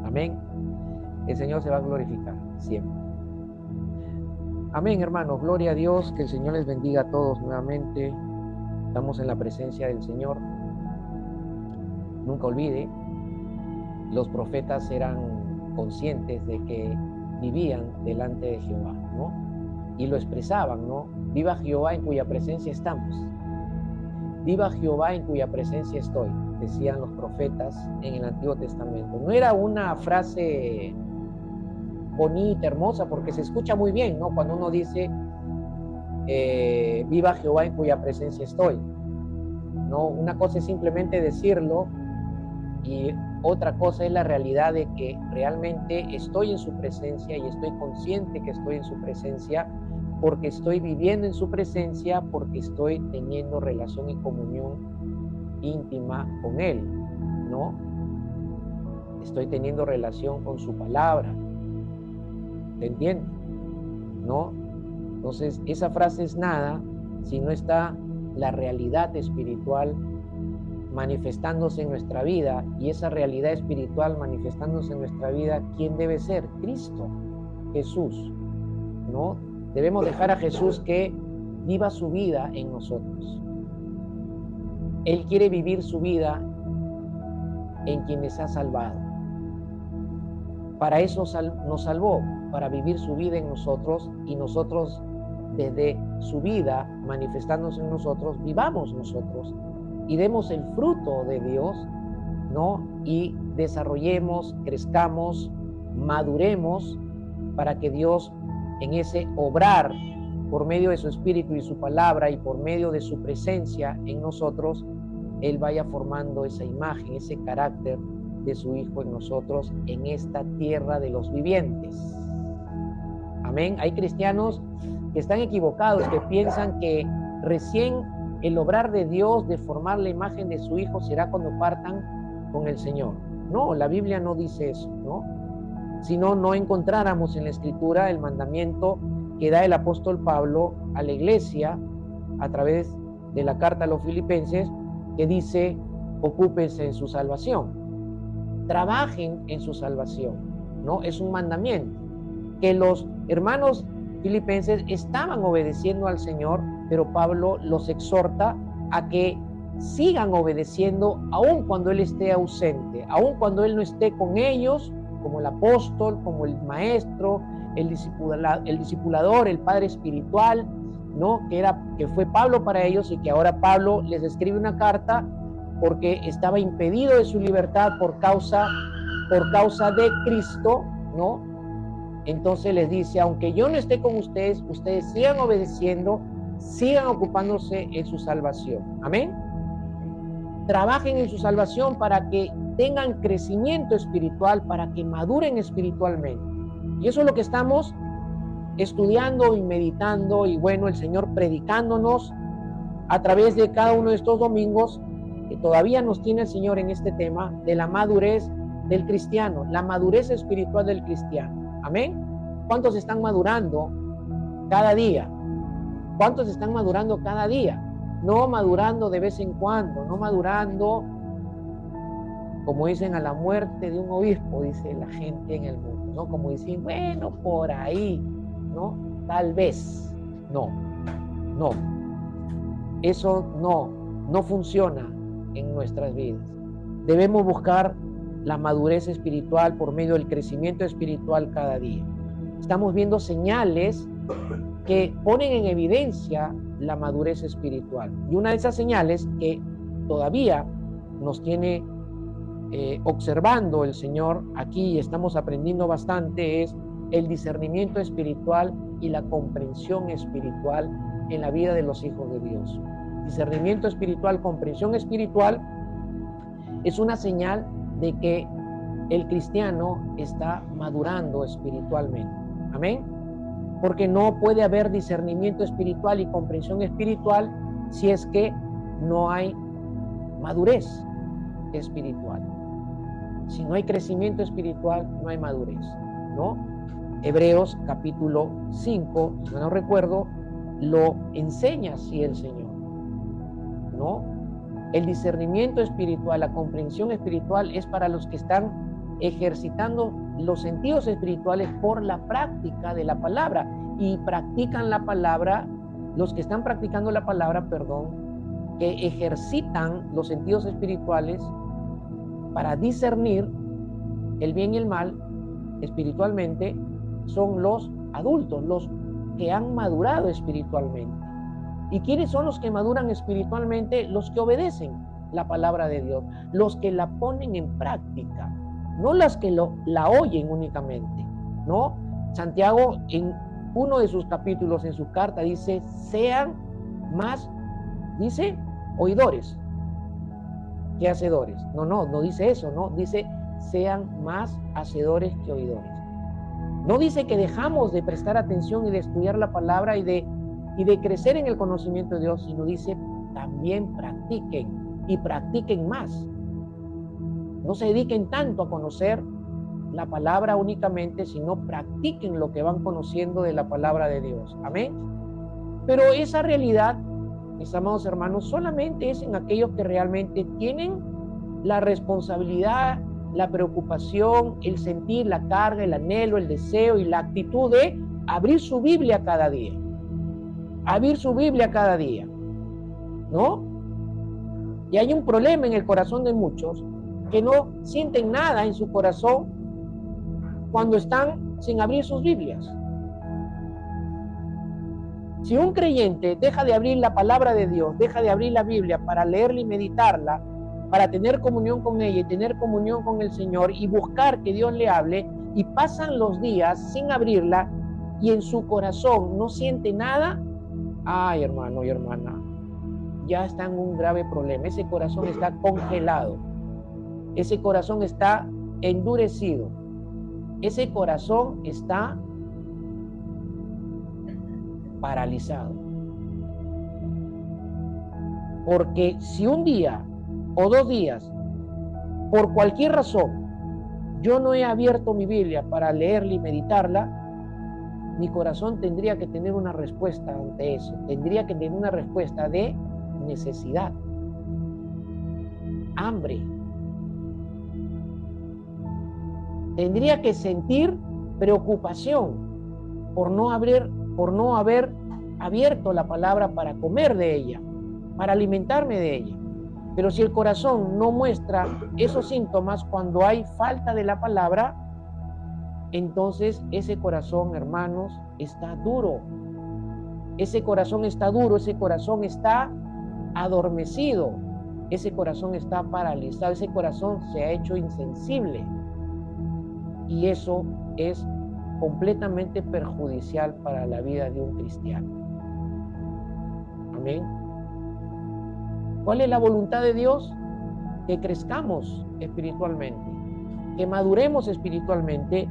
Amén. El Señor se va a glorificar siempre. Amén, hermanos. Gloria a Dios. Que el Señor les bendiga a todos nuevamente. Estamos en la presencia del Señor. Nunca olvide, los profetas eran conscientes de que vivían delante de Jehová, ¿no? Y lo expresaban, ¿no? Viva Jehová en cuya presencia estamos. Viva Jehová en cuya presencia estoy, decían los profetas en el Antiguo Testamento. No era una frase bonita, hermosa, porque se escucha muy bien, ¿no? Cuando uno dice, viva Jehová en cuya presencia estoy. No, una cosa es simplemente decirlo y otra cosa es la realidad de que realmente estoy en su presencia y estoy consciente que estoy en su presencia porque estoy viviendo en su presencia, porque estoy teniendo relación y comunión íntima con Él, ¿no? Estoy teniendo relación con su palabra. ¿Te entiendes? ¿No? Entonces, esa frase es nada si no está la realidad espiritual manifestándose en nuestra vida, y esa realidad espiritual manifestándose en nuestra vida, ¿quién debe ser? Cristo, Jesús, ¿no? Debemos dejar a Jesús que viva su vida en nosotros. Él quiere vivir su vida en quienes ha salvado. Para eso nos salvó, para vivir su vida en nosotros, y nosotros desde su vida manifestándose en nosotros, vivamos nosotros y demos el fruto de Dios, ¿no? Y desarrollemos, crezcamos, maduremos para que Dios en ese obrar por medio de su Espíritu y su palabra y por medio de su presencia en nosotros, Él vaya formando esa imagen, ese carácter de su Hijo en nosotros, en esta tierra de los vivientes. Amén. Hay cristianos que están equivocados, que piensan que recién el obrar de Dios, de formar la imagen de su Hijo, será cuando partan con el Señor. No, la Biblia no dice eso, ¿no? Si no, no encontráramos en la Escritura el mandamiento que da el apóstol Pablo a la iglesia a través de la carta a los Filipenses, que dice, ocúpense en su salvación, trabajen en su salvación, ¿no? Es un mandamiento que los hermanos filipenses estaban obedeciendo al Señor, pero Pablo los exhorta a que sigan obedeciendo aun cuando Él esté ausente, aun cuando Él no esté con ellos, como el apóstol, como el maestro, el discipulador, el padre espiritual, ¿no? Que fue Pablo para ellos, y que ahora Pablo les escribe una carta porque estaba impedido de su libertad por causa de Cristo, ¿no? Entonces les dice, aunque yo no esté con ustedes, ustedes sigan obedeciendo, sigan ocupándose en su salvación. Amén. Trabajen en su salvación para que tengan crecimiento espiritual, para que maduren espiritualmente. Y eso es lo que estamos estudiando y meditando, y bueno, el Señor predicándonos a través de cada uno de estos domingos, que todavía nos tiene el Señor en este tema de la madurez del cristiano, la madurez espiritual del cristiano. Amén. ¿Cuántos están madurando cada día? ¿Cuántos están madurando cada día? No madurando de vez en cuando, no madurando, como dicen, a la muerte de un obispo, dice la gente en el mundo, ¿no? Como dicen, bueno, por ahí, ¿no? Tal vez. No. Eso no funciona en nuestras vidas. Debemos buscar la madurez espiritual por medio del crecimiento espiritual cada día. Estamos viendo señales que ponen en evidencia la madurez espiritual. Y una de esas señales que todavía nos tiene observando el Señor aquí, y estamos aprendiendo bastante, es el discernimiento espiritual y la comprensión espiritual en la vida de los hijos de Dios. Discernimiento espiritual, comprensión espiritual, es una señal de que el cristiano está madurando espiritualmente. Amén. Porque no puede haber discernimiento espiritual y comprensión espiritual si es que no hay madurez espiritual. Si no hay crecimiento espiritual, no hay madurez, ¿no? Hebreos capítulo 5, si no recuerdo, lo enseña así el Señor, ¿no? El discernimiento espiritual, la comprensión espiritual es para los que están ejercitando los sentidos espirituales por la práctica de la palabra. Y practican la palabra, los que están practicando la palabra, que ejercitan los sentidos espirituales para discernir el bien y el mal espiritualmente, son los adultos, los que han madurado espiritualmente. ¿Y quiénes son los que maduran espiritualmente? Los que obedecen la palabra de Dios, los que la ponen en práctica, no las que la oyen únicamente, ¿no? Santiago en uno de sus capítulos, en su carta, dice, sean más, dice, oidores que hacedores. No dice eso, no, dice, sean más hacedores que oidores. No dice que dejamos de prestar atención y de estudiar la palabra y de crecer en el conocimiento de Dios, sino dice, también practiquen y practiquen más. No se dediquen tanto a conocer la palabra únicamente, sino practiquen lo que van conociendo de la palabra de Dios. Amén. Pero esa realidad, mis amados hermanos, solamente es en aquellos que realmente tienen la responsabilidad, la preocupación, el sentir, la carga, el anhelo, el deseo y la actitud de abrir su Biblia cada día. Abrir su Biblia cada día, ¿no? Y hay un problema en el corazón de muchos que no sienten nada en su corazón cuando están sin abrir sus Biblias. Si un creyente deja de abrir la palabra de Dios, deja de abrir la Biblia para leerla y meditarla, para tener comunión con ella y tener comunión con el Señor y buscar que Dios le hable, y pasan los días sin abrirla y en su corazón no siente nada, ay, hermano y hermana, ya está en un grave problema. Ese corazón está congelado, ese corazón está endurecido, ese corazón está paralizado. Porque si un día o 2 días, por cualquier razón, yo no he abierto mi Biblia para leerla y meditarla, mi corazón tendría que tener una respuesta ante eso. Tendría que tener una respuesta de necesidad, hambre. Tendría que sentir preocupación por no haber abierto la palabra para comer de ella, para alimentarme de ella. Pero si el corazón no muestra esos síntomas cuando hay falta de la palabra, entonces ese corazón, hermanos, está duro. Ese corazón está duro, ese corazón está adormecido, ese corazón está paralizado, ese corazón se ha hecho insensible. Y eso es completamente perjudicial para la vida de un cristiano. Amén. ¿Cuál es la voluntad de Dios? Que crezcamos espiritualmente, que maduremos espiritualmente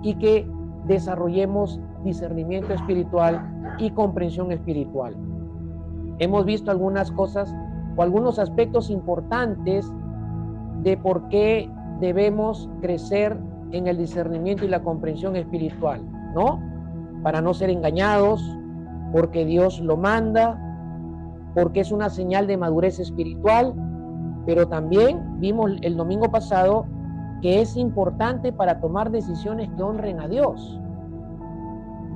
y que desarrollemos discernimiento espiritual y comprensión espiritual. Hemos visto algunas cosas o algunos aspectos importantes de por qué debemos crecer en el discernimiento y la comprensión espiritual, ¿no? Para no ser engañados, porque Dios lo manda, porque es una señal de madurez espiritual, pero también vimos el domingo pasado que es importante para tomar decisiones que honren a Dios.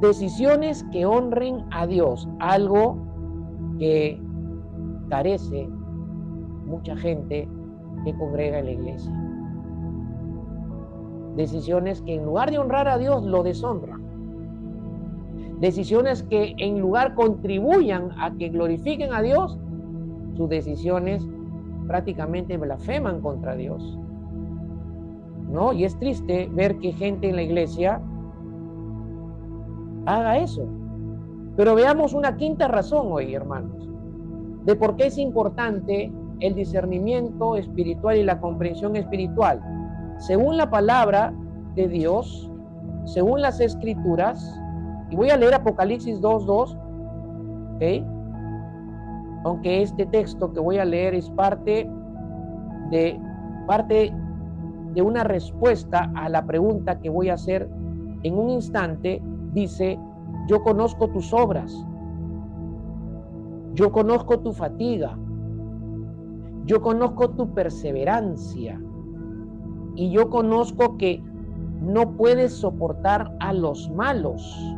Decisiones que honren a Dios, algo que carece mucha gente que congrega en la iglesia. Decisiones que en lugar de honrar a Dios lo deshonran. Decisiones que en lugar contribuyan a que glorifiquen a Dios, sus decisiones prácticamente blasfeman contra Dios, ¿no? Y es triste ver que gente en la iglesia haga eso. Pero veamos una quinta razón hoy, hermanos, de por qué es importante el discernimiento espiritual y la comprensión espiritual. Según la palabra de Dios, según las Escrituras, y voy a leer Apocalipsis 2:2, ¿ok? Aunque este texto que voy a leer es parte de una respuesta a la pregunta que voy a hacer en un instante. Dice: yo conozco tus obras, yo conozco tu fatiga, yo conozco tu perseverancia, Y yo conozco que no puedes soportar a los malos.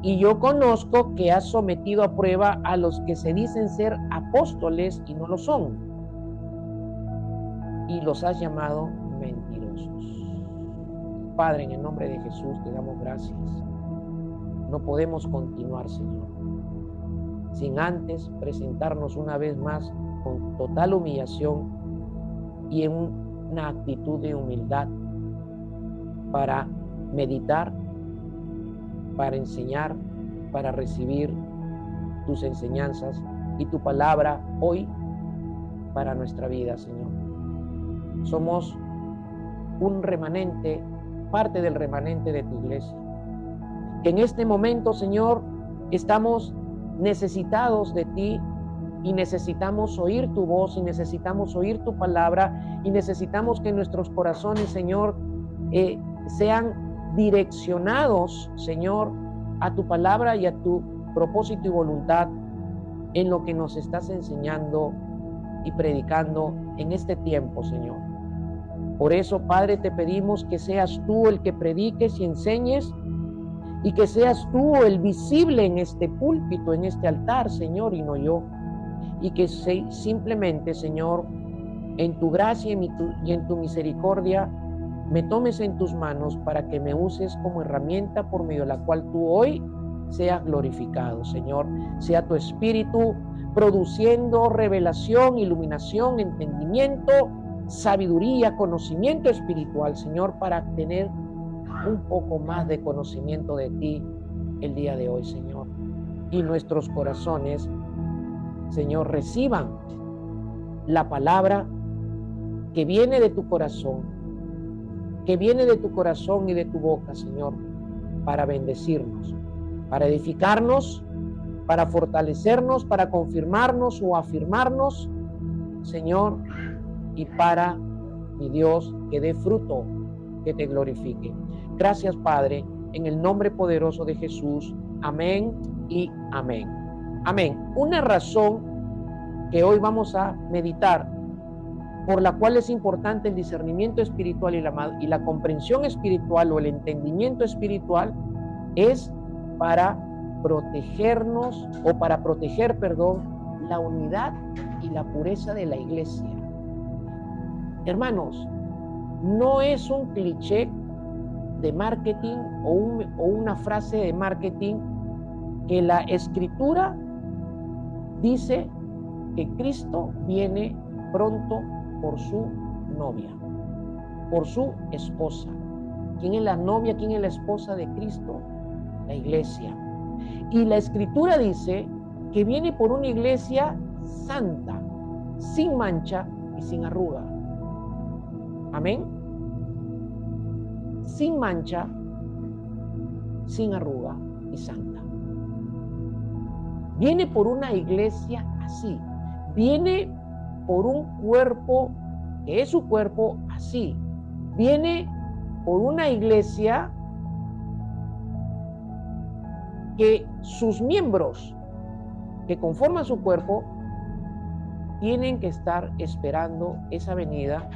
Y yo conozco que has sometido a prueba a los que se dicen ser apóstoles y no lo son. Y los has llamado mentirosos. Padre, en el nombre de Jesús te damos gracias. No podemos continuar, Señor, sin antes presentarnos una vez más con total humillación y en una actitud de humildad para meditar, para enseñar, para recibir tus enseñanzas y tu palabra hoy para nuestra vida, Señor. Somos un remanente, parte del remanente de tu iglesia. Que en este momento, Señor, estamos necesitados de ti y necesitamos oír tu voz y necesitamos oír tu palabra y necesitamos que nuestros corazones, Señor, sean direccionados, Señor, a tu palabra y a tu propósito y voluntad en lo que nos estás enseñando y predicando en este tiempo, Señor. Por eso, Padre, te pedimos que seas tú el que prediques y enseñes y que seas tú el visible en este púlpito, en este altar, Señor, y no yo. Y que simplemente, Señor, en tu gracia y en tu misericordia, me tomes en tus manos para que me uses como herramienta por medio de la cual tú hoy seas glorificado, Señor. Sea tu espíritu produciendo revelación, iluminación, entendimiento, sabiduría, conocimiento espiritual, Señor, para tener un poco más de conocimiento de ti el día de hoy, Señor. Y nuestros corazones, Señor, reciban la palabra que viene de tu corazón, que viene de tu corazón y de tu boca, Señor, para bendecirnos, para edificarnos, para fortalecernos, para confirmarnos o afirmarnos, Señor, y para, mi Dios, que dé fruto, que te glorifique. Gracias, Padre, en el nombre poderoso de Jesús. Amén y amén. Amén. Una razón que hoy vamos a meditar, por la cual es importante el discernimiento espiritual y la comprensión espiritual o el entendimiento espiritual, es para protegernos o para proteger, la unidad y la pureza de la iglesia. Hermanos, no es un cliché de marketing o una frase de marketing que la Escritura dice que Cristo viene pronto por su novia, por su esposa. ¿Quién es la novia? ¿Quién es la esposa de Cristo? La iglesia. Y la Escritura dice que viene por una iglesia santa, sin mancha y sin arruga. Amén. Sin mancha, sin arruga y santa. Viene por una iglesia así. Viene por un cuerpo que es su cuerpo así. Viene por una iglesia que sus miembros que conforman su cuerpo tienen que estar esperando esa venida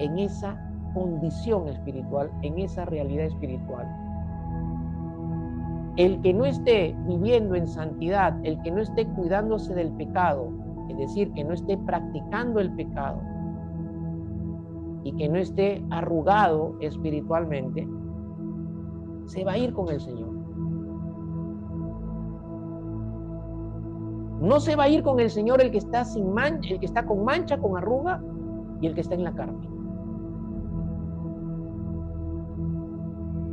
en esa condición espiritual, en esa realidad espiritual. El que no esté viviendo en santidad, el que no esté cuidándose del pecado, es decir, que no esté practicando el pecado y que no esté arrugado espiritualmente, se va a ir con el Señor. No se va a ir con el Señor el que está sin mancha, el que está con mancha, con arruga y el que está en la carne.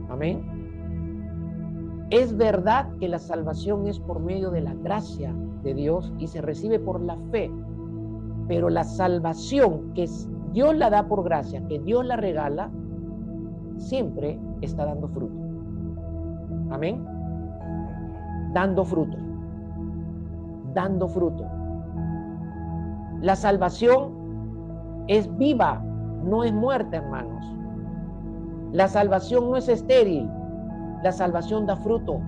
Amén. Es verdad que la salvación es por medio de la gracia de Dios y se recibe por la fe, pero la salvación que Dios la da por gracia, que Dios la regala, siempre está dando fruto. Amén. Dando fruto. Dando fruto. La salvación es viva, no es muerta, hermanos. La salvación no es estéril. La salvación da fruto.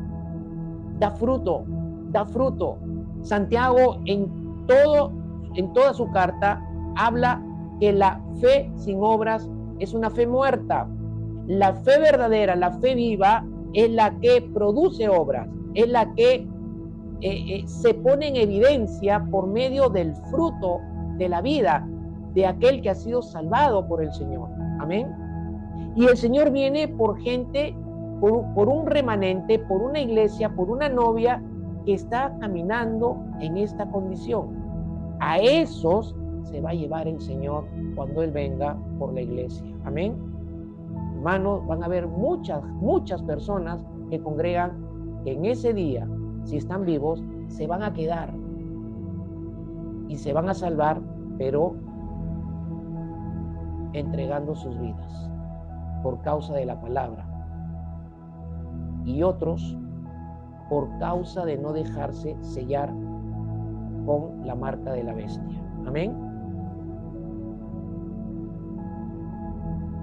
Da fruto. Da fruto. Santiago en toda su carta habla que la fe sin obras es una fe muerta. La fe verdadera, la fe viva, es la que produce obras, es la que se pone en evidencia por medio del fruto de la vida de aquel que ha sido salvado por el Señor. Amén. Y el Señor viene por gente, por un remanente, por una iglesia, por una novia que está caminando en esta condición. A esos se va a llevar el Señor cuando Él venga por la iglesia. Amén. Hermanos, van a haber muchas personas que congregan que en ese día, si están vivos, se van a quedar y se van a salvar, pero entregando sus vidas por causa de la palabra, y otros por causa de no dejarse sellar con la marca de la bestia. Amén.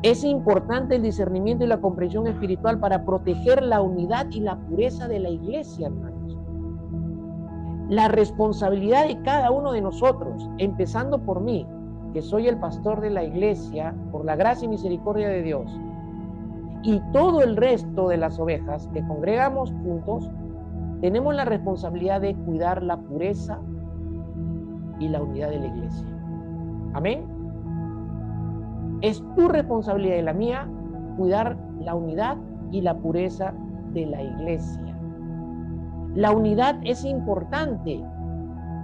Es importante el discernimiento y la comprensión espiritual para proteger la unidad y la pureza de la iglesia, hermanos. La responsabilidad de cada uno de nosotros, empezando por mí, que soy el pastor de la iglesia, por la gracia y misericordia de Dios, y todo el resto de las ovejas que congregamos juntos, tenemos la responsabilidad de cuidar la pureza y la unidad de la iglesia. Amén. Es tu responsabilidad y la mía cuidar la unidad y la pureza de la iglesia. La unidad es importante.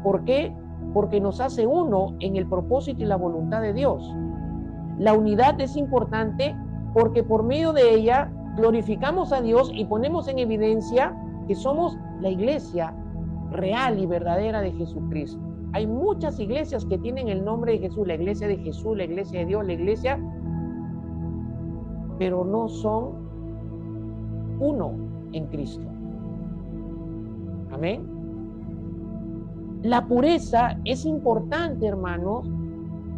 ¿Por qué? Porque nos hace uno en el propósito y la voluntad de Dios. La unidad es importante porque por medio de ella glorificamos a Dios y ponemos en evidencia que somos la iglesia real y verdadera de Jesucristo. Hay muchas iglesias que tienen el nombre de Jesús, la iglesia de Jesús, la iglesia de Dios, la iglesia, pero no son uno en Cristo. Amén. La pureza es importante, hermanos,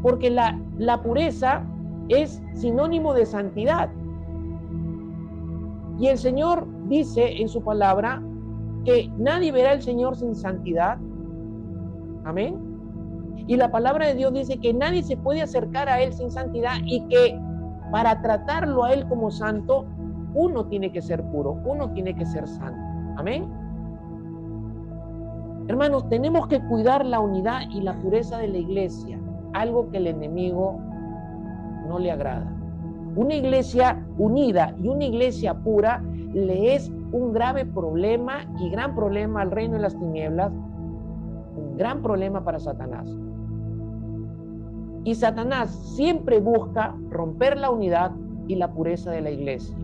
porque la pureza es sinónimo de santidad. Y el Señor dice en su palabra que nadie verá al Señor sin santidad. Amén. Y la palabra de Dios dice que nadie se puede acercar a Él sin santidad y que para tratarlo a Él como santo, uno tiene que ser puro, uno tiene que ser santo. Amén. Hermanos, tenemos que cuidar la unidad y la pureza de la iglesia, algo que el enemigo no le agrada. Una iglesia unida y una iglesia pura le es un grave problema y gran problema al reino de las tinieblas, un gran problema para Satanás. Y Satanás siempre busca romper la unidad y la pureza de la iglesia,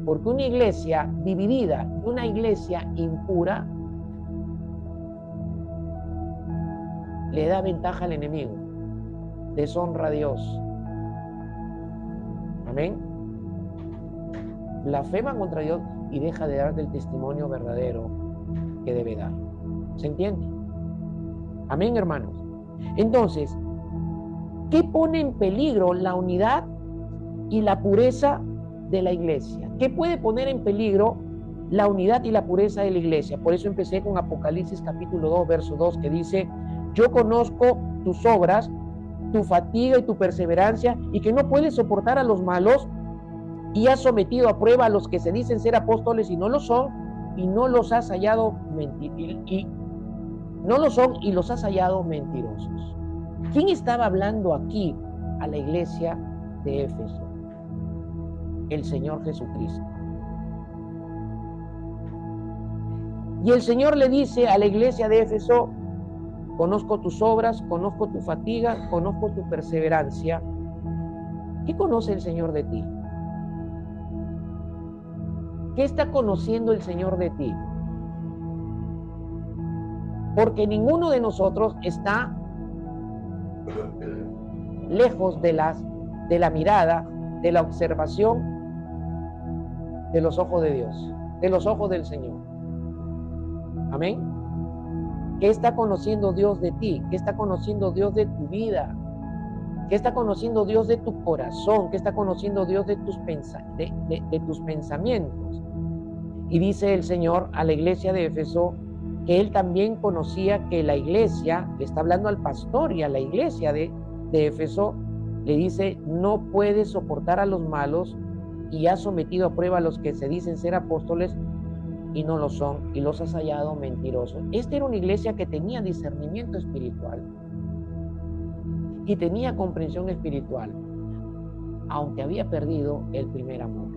porque una iglesia dividida y una iglesia impura le da ventaja al enemigo, deshonra a Dios. Amén. Blasfema contra Dios y deja de dar el testimonio verdadero que debe dar. ¿Se entiende? Amén, hermanos. Entonces, ¿qué pone en peligro la unidad y la pureza de la iglesia? ¿Qué puede poner en peligro la unidad y la pureza de la iglesia? Por eso empecé con Apocalipsis capítulo 2, verso 2, que dice: yo conozco tus obras, tu fatiga y tu perseverancia, y que no puedes soportar a los malos, y has sometido a prueba a los que se dicen ser apóstoles y no lo son, y no los has hallado y los has hallado mentirosos. ¿Quién estaba hablando aquí a la iglesia de Éfeso? El Señor Jesucristo. Y el Señor le dice a la iglesia de Éfeso: conozco tus obras, conozco tu fatiga, conozco tu perseverancia. ¿Qué conoce el Señor de ti? ¿Qué está conociendo el Señor de ti? Porque ninguno de nosotros está lejos de la mirada, de la observación de los ojos de Dios, de los ojos del Señor. Amén. ¿Qué está conociendo Dios de ti? ¿Qué está conociendo Dios de tu vida? ¿Qué está conociendo Dios de tu corazón? ¿Qué está conociendo Dios de tus pensamientos? Y dice el Señor a la iglesia de Éfeso que Él también conocía que la iglesia, le está hablando al pastor y a la iglesia de Éfeso, Le dice, no puedes soportar a los malos y has sometido a prueba a los que se dicen ser apóstoles y no lo son, y los has hallado mentirosos. Esta era una iglesia que tenía discernimiento espiritual y tenía comprensión espiritual, aunque había perdido el primer amor.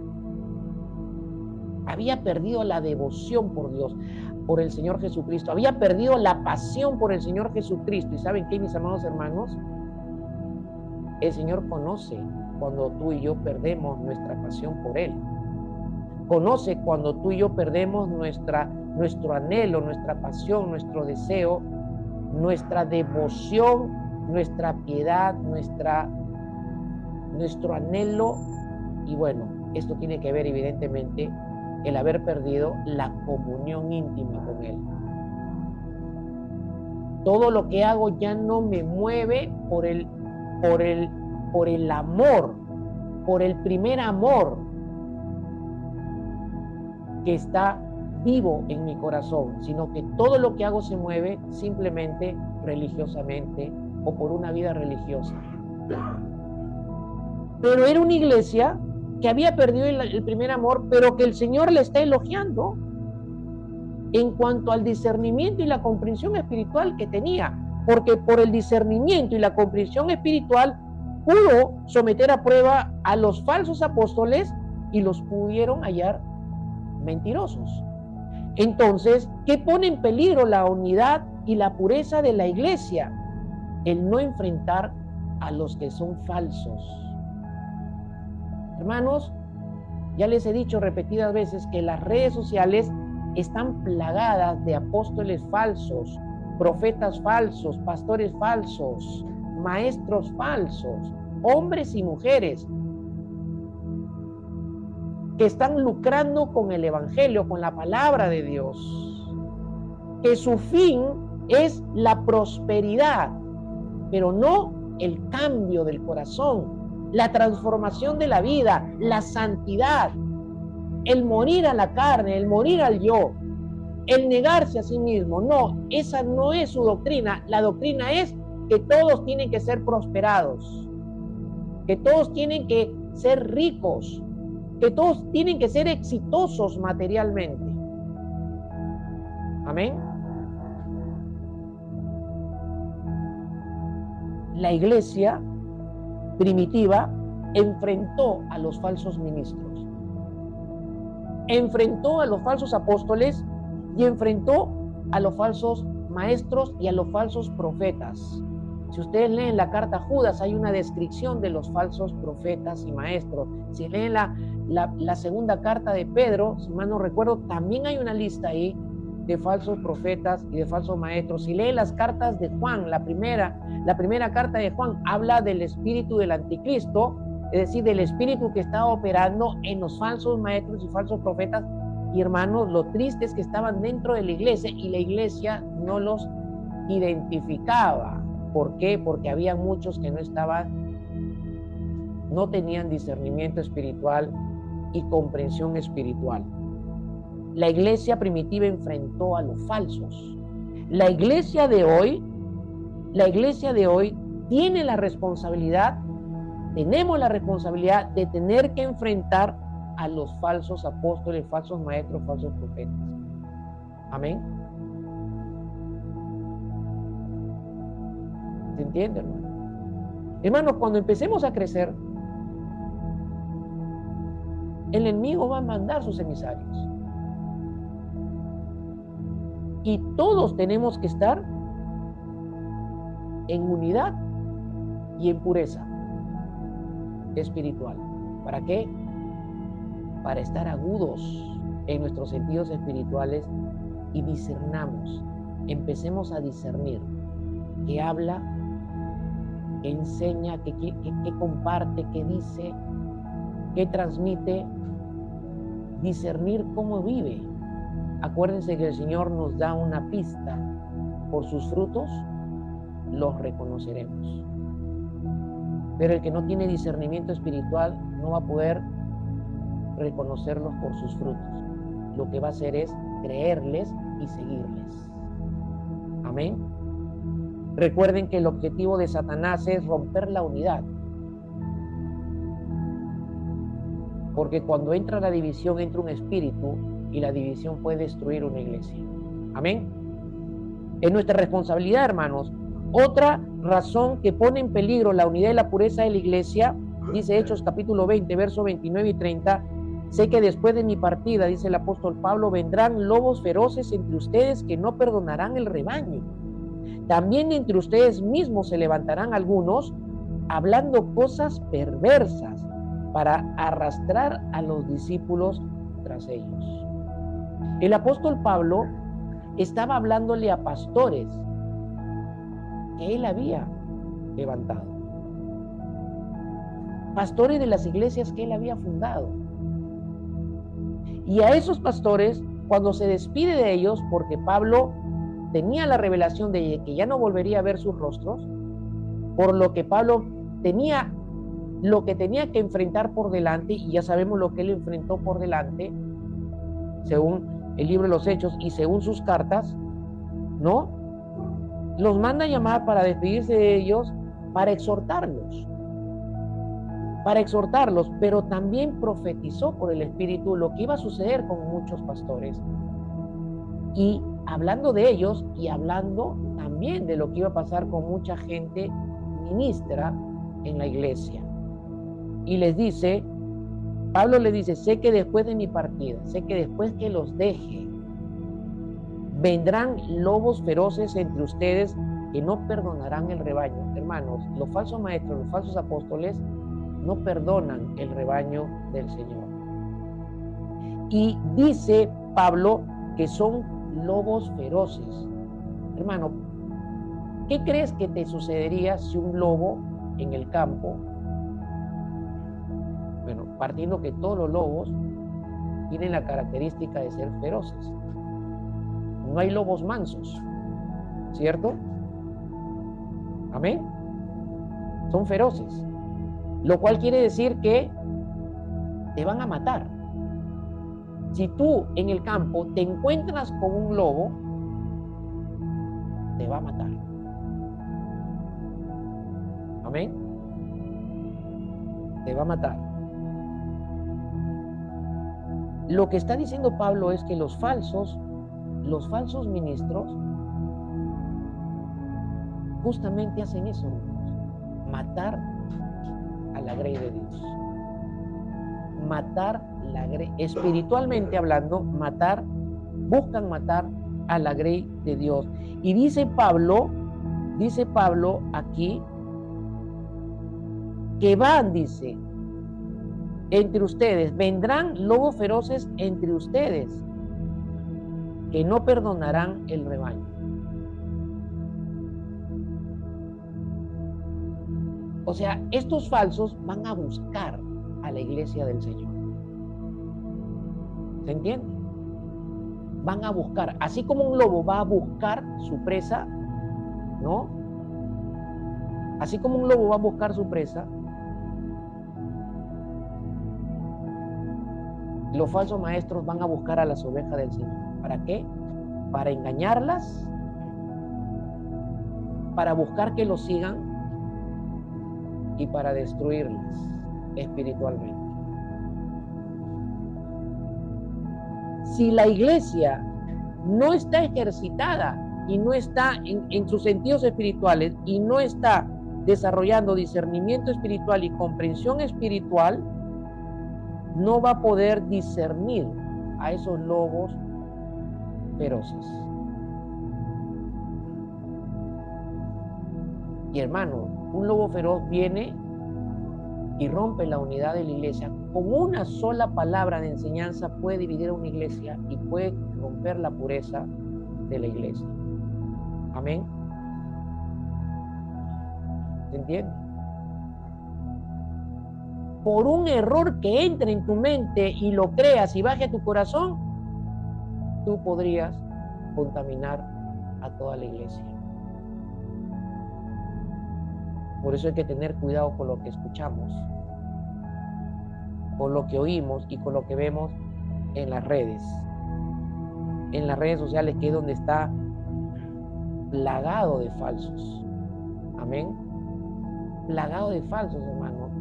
Había perdido la devoción por Dios, por el Señor Jesucristo. Había perdido la pasión por el Señor Jesucristo. ¿Y saben qué, mis amados hermanos? El Señor conoce cuando tú y yo perdemos nuestra pasión por Él. Conoce cuando tú y yo perdemos nuestro anhelo, nuestra pasión, nuestro deseo, nuestra devoción, nuestra piedad, nuestro anhelo. Y bueno, esto tiene que ver evidentemente el haber perdido la comunión íntima con Él. Todo lo que hago ya no me mueve por el amor, por el primer amor que está vivo en mi corazón, sino que todo lo que hago se mueve simplemente religiosamente o por una vida religiosa. Pero era una iglesia que había perdido el primer amor, pero que el Señor le está elogiando en cuanto al discernimiento y la comprensión espiritual que tenía, porque por el discernimiento y la comprensión espiritual pudo someter a prueba a los falsos apóstoles y los pudieron hallar mentirosos. Entonces, ¿qué pone en peligro la unidad y la pureza de la iglesia? El no enfrentar a los que son falsos. Hermanos, ya les he dicho repetidas veces que las redes sociales están plagadas de apóstoles falsos, profetas falsos, pastores falsos, maestros falsos, hombres y mujeres que están lucrando con el evangelio, con la palabra de Dios, que su fin es la prosperidad, pero no el cambio del corazón, la transformación de la vida, la santidad, el morir a la carne, el morir al yo, el negarse a sí mismo. No, esa no es su doctrina. La doctrina es que todos tienen que ser prosperados, que todos tienen que ser ricos, que todos tienen que ser exitosos materialmente. Amén. La iglesia primitiva enfrentó a los falsos ministros, enfrentó a los falsos apóstoles y enfrentó a los falsos maestros y a los falsos profetas. Si ustedes leen la carta a Judas, hay una descripción de los falsos profetas y maestros. Si leen la segunda carta de Pedro, si mal no recuerdo, también hay una lista ahí de falsos profetas y de falsos maestros. Si leen las cartas de Juan, la primera carta de Juan habla del espíritu del anticristo, es decir, del espíritu que estaba operando en los falsos maestros y falsos profetas. Y hermanos, lo triste es que estaban dentro de la iglesia y la iglesia no los identificaba. ¿Por qué? Porque había muchos que no tenían discernimiento espiritual y comprensión espiritual. La iglesia primitiva enfrentó a los falsos. La iglesia de hoy tiene la responsabilidad, tenemos la responsabilidad de tener que enfrentar a los falsos apóstoles, falsos maestros, falsos profetas. Amén. ¿Se entiende, hermano? Hermanos, cuando empecemos a crecer, el enemigo va a mandar sus emisarios. Y todos tenemos que estar en unidad y en pureza espiritual. ¿Para qué? Para estar agudos en nuestros sentidos espirituales y empecemos a discernir qué habla, qué enseña, qué comparte, qué dice, qué transmite, discernir cómo vive. Acuérdense que el Señor nos da una pista: por sus frutos los reconoceremos. Pero el que no tiene discernimiento espiritual no va a poder reconocerlos por sus frutos. Lo que va a hacer es creerles y seguirles. Amén. Recuerden que el objetivo de Satanás es romper la unidad. porque cuando entra la división, entra un espíritu y la división puede destruir una iglesia. Amén. Es nuestra responsabilidad, hermanos. Otra razón que pone en peligro la unidad y la pureza de la iglesia, dice Hechos capítulo 20, versos 29 y 30, sé que después de mi partida, dice el apóstol Pablo, vendrán lobos feroces entre ustedes que no perdonarán el rebaño. También entre ustedes mismos se levantarán algunos hablando cosas perversas para arrastrar a los discípulos tras ellos. El apóstol Pablo estaba hablándole a pastores que él había levantado, pastores de las iglesias que él había fundado. Y a esos pastores, cuando se despide de ellos, porque Pablo tenía la revelación de que ya no volvería a ver sus rostros, por lo que Pablo tenía lo que tenía que enfrentar por delante, y ya sabemos lo que él enfrentó por delante, según el libro de los Hechos y según sus cartas, ¿no? Los manda a llamar para despedirse de ellos, para exhortarlos, pero también profetizó por el Espíritu lo que iba a suceder con muchos pastores. Y hablando de ellos y hablando también de lo que iba a pasar con mucha gente ministra en la iglesia. Y les dice, Pablo les dice, sé que después de mi partida, sé que después que los deje, vendrán lobos feroces entre ustedes que no perdonarán el rebaño. Hermanos, los falsos maestros, los falsos apóstoles no perdonan el rebaño del Señor. Y dice Pablo que son lobos feroces. Hermano, ¿qué crees que te sucedería si un lobo en el campo, bueno, partiendo que todos los lobos tienen la característica de ser feroces? No hay lobos mansos, ¿cierto? Amén. Son feroces, lo cual quiere decir que te van a matar. Si tú en el campo te encuentras con un lobo, te va a matar. Amén. Te va a matar. Lo que está diciendo Pablo es que los falsos ministros justamente hacen eso, matar a la grey de Dios, matar la grey, espiritualmente hablando, buscan matar a la grey de Dios. Y dice Pablo aquí que dice, entre ustedes, vendrán lobos feroces entre ustedes que no perdonarán el rebaño. O sea, estos falsos van a buscar a la iglesia del Señor. ¿Se entiende? Van a buscar, así como un lobo va a buscar su presa, ¿no? Así como un lobo va a buscar su presa, los falsos maestros van a buscar a las ovejas del Señor. ¿Para qué? Para engañarlas, para buscar que los sigan y para destruirlas espiritualmente. Si la iglesia no está ejercitada y no está en sus sentidos espirituales y no está desarrollando discernimiento espiritual y comprensión espiritual, no va a poder discernir a esos lobos feroces. Y hermano, un lobo feroz viene y rompe la unidad de la iglesia. Con una sola palabra de enseñanza puede dividir a una iglesia y puede romper la pureza de la iglesia. Amén. ¿Se entiende? Por un error que entre en tu mente y lo creas y baje a tu corazón, tú podrías contaminar a toda la iglesia. Por eso hay que tener cuidado con lo que escuchamos, con lo que oímos y con lo que vemos en las redes. En las redes sociales, que es donde está plagado de falsos. Amén. Plagado de falsos, hermanos.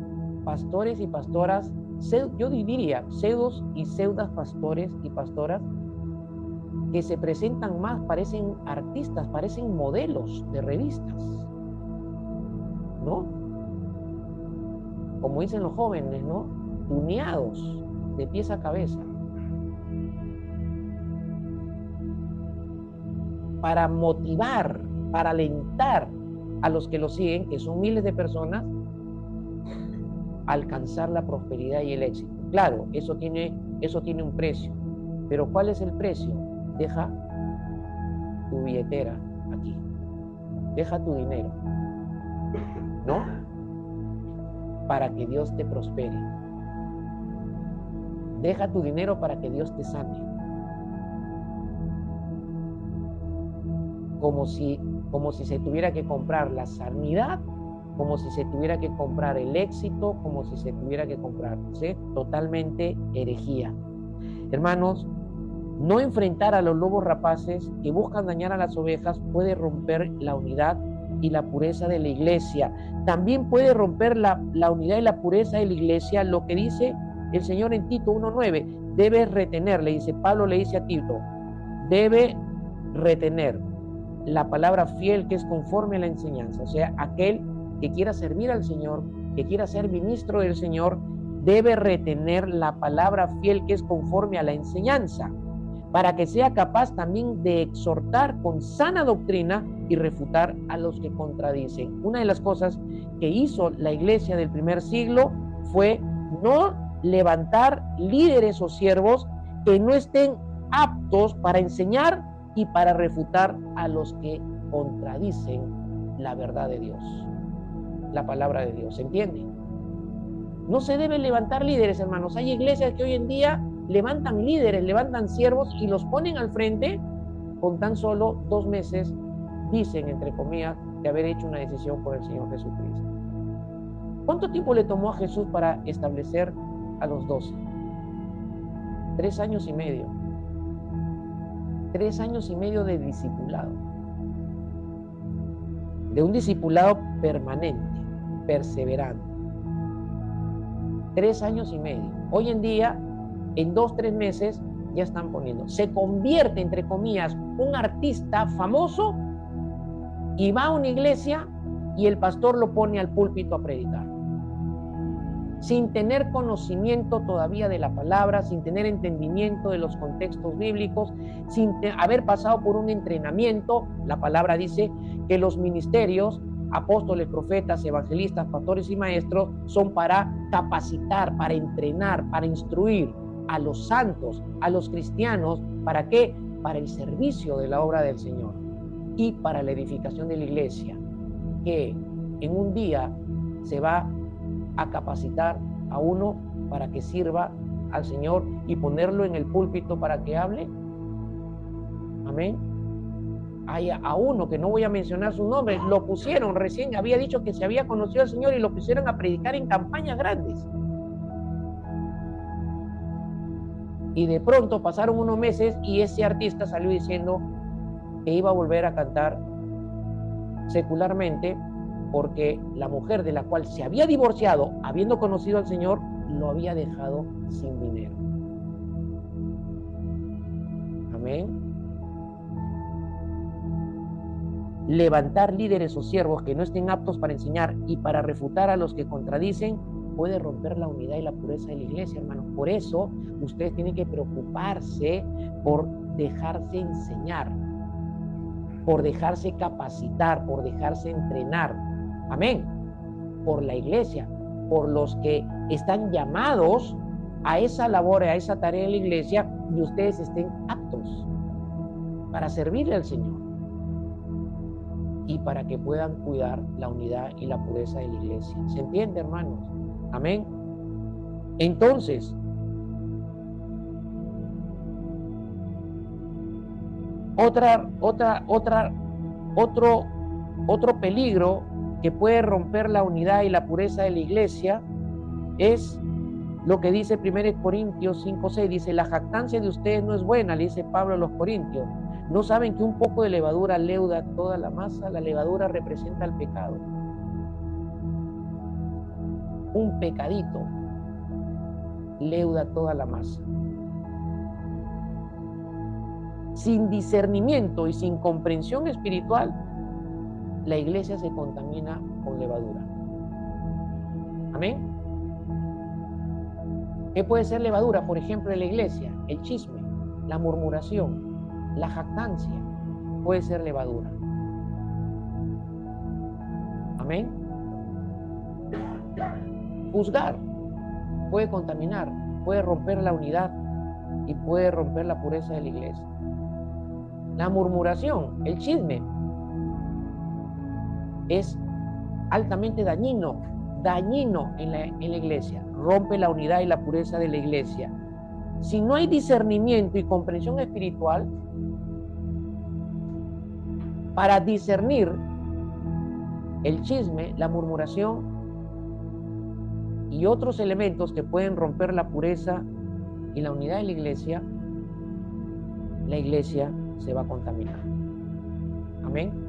Pastores y pastoras yo diría, pseudos y pseudas pastores y pastoras que se presentan más, parecen artistas, parecen modelos de revistas, ¿no? Como dicen los jóvenes, ¿no? Tuneados de pies a cabeza. Para motivar, para alentar a los que lo siguen, que son miles de personas, a alcanzar la prosperidad y el éxito. Claro, eso tiene un precio. Pero ¿cuál es el precio? Deja tu billetera aquí. Deja tu dinero, ¿no? Para que Dios te prospere. Deja tu dinero para que Dios te sane. Como si se tuviera que comprar la sanidad, como si se tuviera que comprar el éxito, como si se tuviera que comprar, ¿sí? Totalmente herejía. Hermanos, no enfrentar a los lobos rapaces que buscan dañar a las ovejas puede romper la unidad y la pureza de la iglesia. También puede romper la unidad y la pureza de la iglesia lo que dice el Señor en Tito 1:9. Debe retener, le dice Pablo, le dice a Tito, debe retener la palabra fiel que es conforme a la enseñanza. O sea, aquel que quiera servir al Señor, que quiera ser ministro del Señor, debe retener la palabra fiel que es conforme a la enseñanza, para que sea capaz también de exhortar con sana doctrina y refutar a los que contradicen. Una de las cosas que hizo la iglesia del primer siglo fue no levantar líderes o siervos que no estén aptos para enseñar y para refutar a los que contradicen la verdad de Dios, la palabra de Dios. ¿Se entiende? No se deben levantar líderes, hermanos. Hay iglesias que hoy en día levantan líderes, levantan siervos y los ponen al frente con tan solo 2 meses, dicen, entre comillas, de haber hecho una decisión por el Señor Jesucristo. ¿Cuánto tiempo le tomó a Jesús para establecer a los 12? 3 años y medio. 3 años y medio de discipulado. De un discipulado permanente, perseverante. 3 años y medio. Hoy en día, en 2-3 meses, ya están poniendo. Se convierte, entre comillas, un artista famoso y va a una iglesia y el pastor lo pone al púlpito a predicar. Sin tener conocimiento todavía de la palabra, sin tener entendimiento de los contextos bíblicos, sin haber pasado por un entrenamiento. La palabra dice que los ministerios, apóstoles, profetas, evangelistas, pastores y maestros, son para capacitar, para entrenar, para instruir a los santos, a los cristianos. ¿Para qué? Para el servicio de la obra del Señor y para la edificación de la iglesia, que en un día se va a capacitar a uno para que sirva al Señor y ponerlo en el púlpito para que hable. Amén. Hay a uno que no voy a mencionar su nombre, lo pusieron recién, había dicho que se había conocido al Señor y lo pusieron a predicar en campañas grandes. Y de pronto pasaron unos meses y ese artista salió diciendo que iba a volver a cantar secularmente porque la mujer de la cual se había divorciado, habiendo conocido al Señor, lo había dejado sin dinero. Amén. Levantar líderes o siervos que no estén aptos para enseñar y para refutar a los que contradicen puede romper la unidad y la pureza de la iglesia, hermanos. Por eso ustedes tienen que preocuparse por dejarse enseñar, por dejarse capacitar, por dejarse entrenar. Amén. Por la iglesia, por los que están llamados a esa labor, a esa tarea en la iglesia, y ustedes estén aptos para servirle al Señor y para que puedan cuidar la unidad y la pureza de la iglesia. ¿Se entiende, hermanos? Amén. Entonces, otro peligro que puede romper la unidad y la pureza de la iglesia es lo que dice 1 Corintios 5:6. Dice, la jactancia de ustedes no es buena, le dice Pablo a los corintios. ¿No saben que un poco de levadura leuda toda la masa? La levadura representa el pecado. Un pecadito leuda toda la masa. Sin discernimiento y sin comprensión espiritual, la iglesia se contamina con levadura. Amén. ¿Qué puede ser levadura? Por ejemplo, en la iglesia, el chisme, la murmuración, la jactancia, puede ser levadura. Amén. Juzgar puede contaminar, puede romper la unidad y puede romper la pureza de la iglesia. La murmuración, el chisme, es altamente dañino en la iglesia, rompe la unidad y la pureza de la iglesia. Si no hay discernimiento y comprensión espiritual para discernir el chisme, la murmuración y otros elementos que pueden romper la pureza y la unidad de la iglesia se va a contaminar. Amén.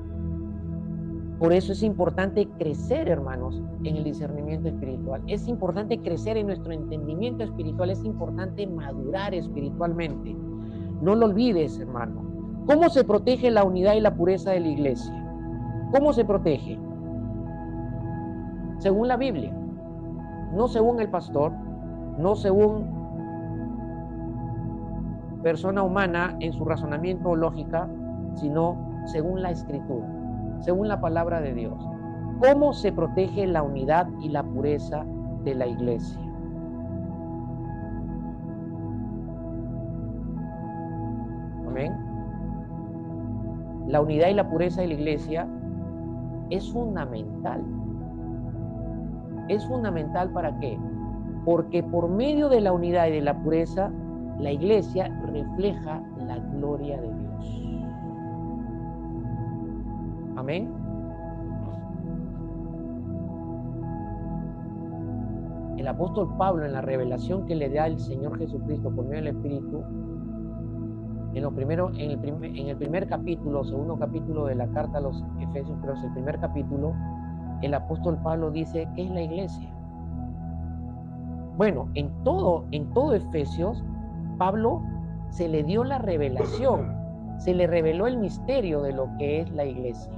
Por eso es importante crecer, hermanos, en el discernimiento espiritual. Es importante crecer en nuestro entendimiento espiritual. Es importante madurar espiritualmente. No lo olvides, hermano. ¿Cómo se protege la unidad y la pureza de la iglesia? ¿Cómo se protege? Según la Biblia. No según el pastor, no según persona humana en su razonamiento o lógica, sino según la Escritura, según la palabra de Dios. ¿Cómo se protege la unidad y la pureza de la iglesia? Amén. La unidad y la pureza de la iglesia es fundamental. ¿Es fundamental para qué? Porque por medio de la unidad y de la pureza, la iglesia refleja la gloria de Dios. Amén. El apóstol Pablo, en la revelación que le da el Señor Jesucristo por medio del Espíritu, en el primer capítulo, segundo capítulo de la carta a los Efesios, pero es el primer capítulo, el apóstol Pablo dice, ¿qué es la iglesia? Bueno, en todo Efesios, Pablo se le dio la revelación, se le reveló el misterio de lo que es la iglesia.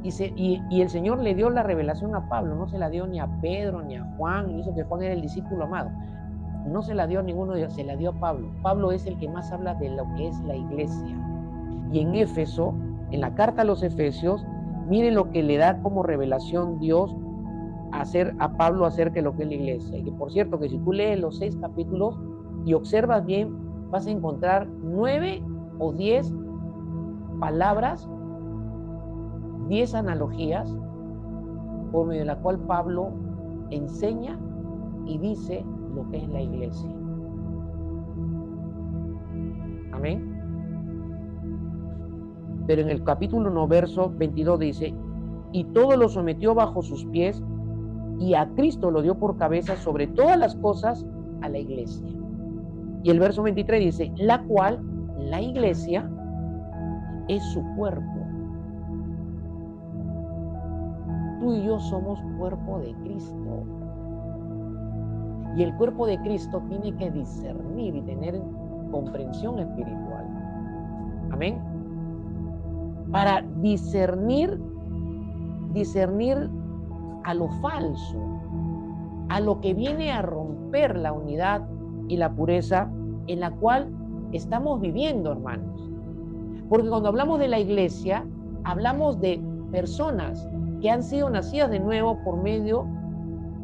Y el Señor le dio la revelación a Pablo, no se la dio ni a Pedro, ni a Juan, hizo que Juan era el discípulo amado. No se la dio a ninguno de ellos, se la dio a Pablo. Pablo es el que más habla de lo que es la iglesia. Y en Éfeso, en la carta a los Efesios, miren lo que le da como revelación Dios a Pablo acerca de lo que es la iglesia. Y que por cierto, que si tú lees los 6 capítulos y observas bien, vas a encontrar 9 o 10 palabras, 10 analogías, por medio de la cual Pablo enseña y dice lo que es la iglesia. Amén. Pero en el capítulo 1, verso 22 dice, y todo lo sometió bajo sus pies, y a Cristo lo dio por cabeza sobre todas las cosas a la iglesia. Y el verso 23 dice, la cual, la iglesia, es su cuerpo. Tú y yo somos cuerpo de Cristo. Y el cuerpo de Cristo tiene que discernir y tener comprensión espiritual. Amén. Para discernir a lo falso, a lo que viene a romper la unidad y la pureza en la cual estamos viviendo, hermanos. Porque cuando hablamos de la iglesia, hablamos de personas que han sido nacidas de nuevo por medio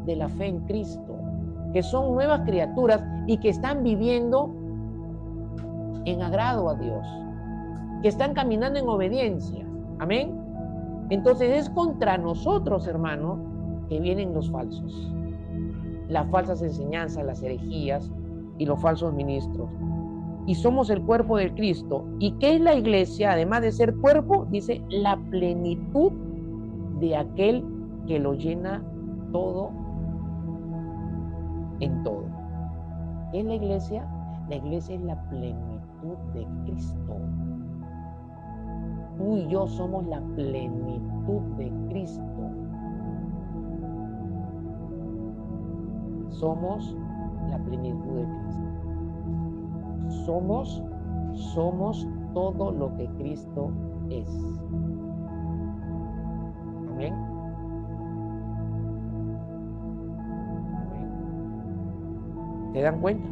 de la fe en Cristo, que son nuevas criaturas y que están viviendo en agrado a Dios, que están caminando en obediencia. Amén. Entonces es contra nosotros, hermanos, que vienen los falsos, las falsas enseñanzas, las herejías y los falsos ministros. Y somos el cuerpo de Cristo. ¿Y qué es la iglesia? Además de ser cuerpo, dice la plenitud de aquel que lo llena todo en todo. ¿Qué es la iglesia? La iglesia es la plenitud de Cristo. Tú y yo somos la plenitud de Cristo. Somos la plenitud de Cristo. Somos todo lo que Cristo es. Amén. Amén. ¿Se dan cuenta?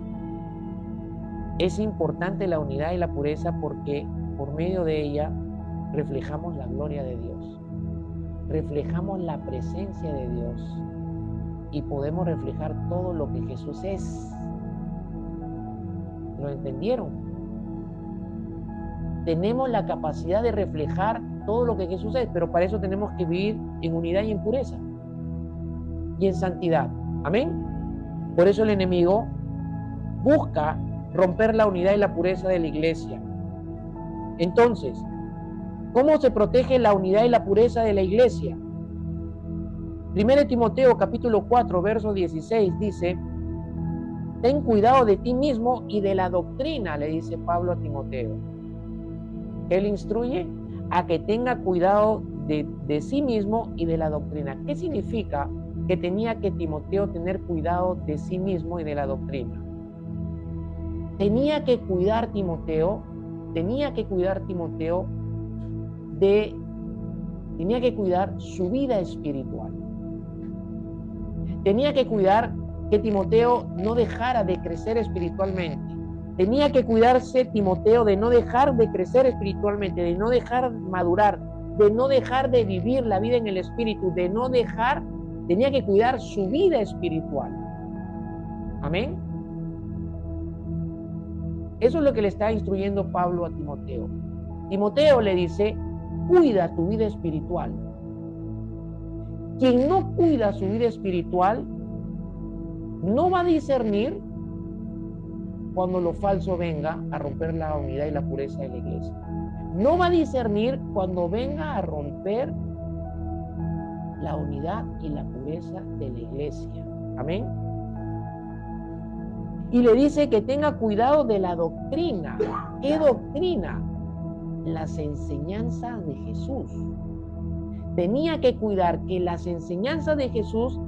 Es importante la unidad y la pureza porque por medio de ella reflejamos la gloria de Dios, reflejamos la presencia de Dios y podemos reflejar todo lo que Jesús es. ¿Lo entendieron? Tenemos la capacidad de reflejar todo lo que Jesús es, pero para eso tenemos que vivir en unidad y en pureza y en santidad. Amén. Por eso el enemigo busca romper la unidad y la pureza de la iglesia. Entonces, ¿cómo se protege la unidad y la pureza de la iglesia? 1 Timoteo capítulo 4, verso 16 dice: ten cuidado de ti mismo y de la doctrina, le dice Pablo a Timoteo. Él instruye a que tenga cuidado de sí mismo y de la doctrina. ¿Qué significa que tenía que Timoteo tener cuidado de sí mismo y de la doctrina? Tenía que cuidar Timoteo su vida espiritual. Tenía que cuidar que Timoteo no dejara de crecer espiritualmente. Tenía que cuidarse Timoteo de no dejar de crecer espiritualmente, de no dejar madurar, de no dejar de vivir la vida en el espíritu, tenía que cuidar su vida espiritual. Amén. Eso es lo que le está instruyendo Pablo a Timoteo. Timoteo le dice: cuida tu vida espiritual. Quien no cuida su vida espiritual no va a discernir cuando lo falso venga a romper la unidad y la pureza de la iglesia. No va a discernir cuando venga a romper la unidad y la pureza de la iglesia. Amén. Y le dice que tenga cuidado de la doctrina. ¿Qué doctrina? Las enseñanzas de Jesús. Tenía que cuidar que las enseñanzas de Jesús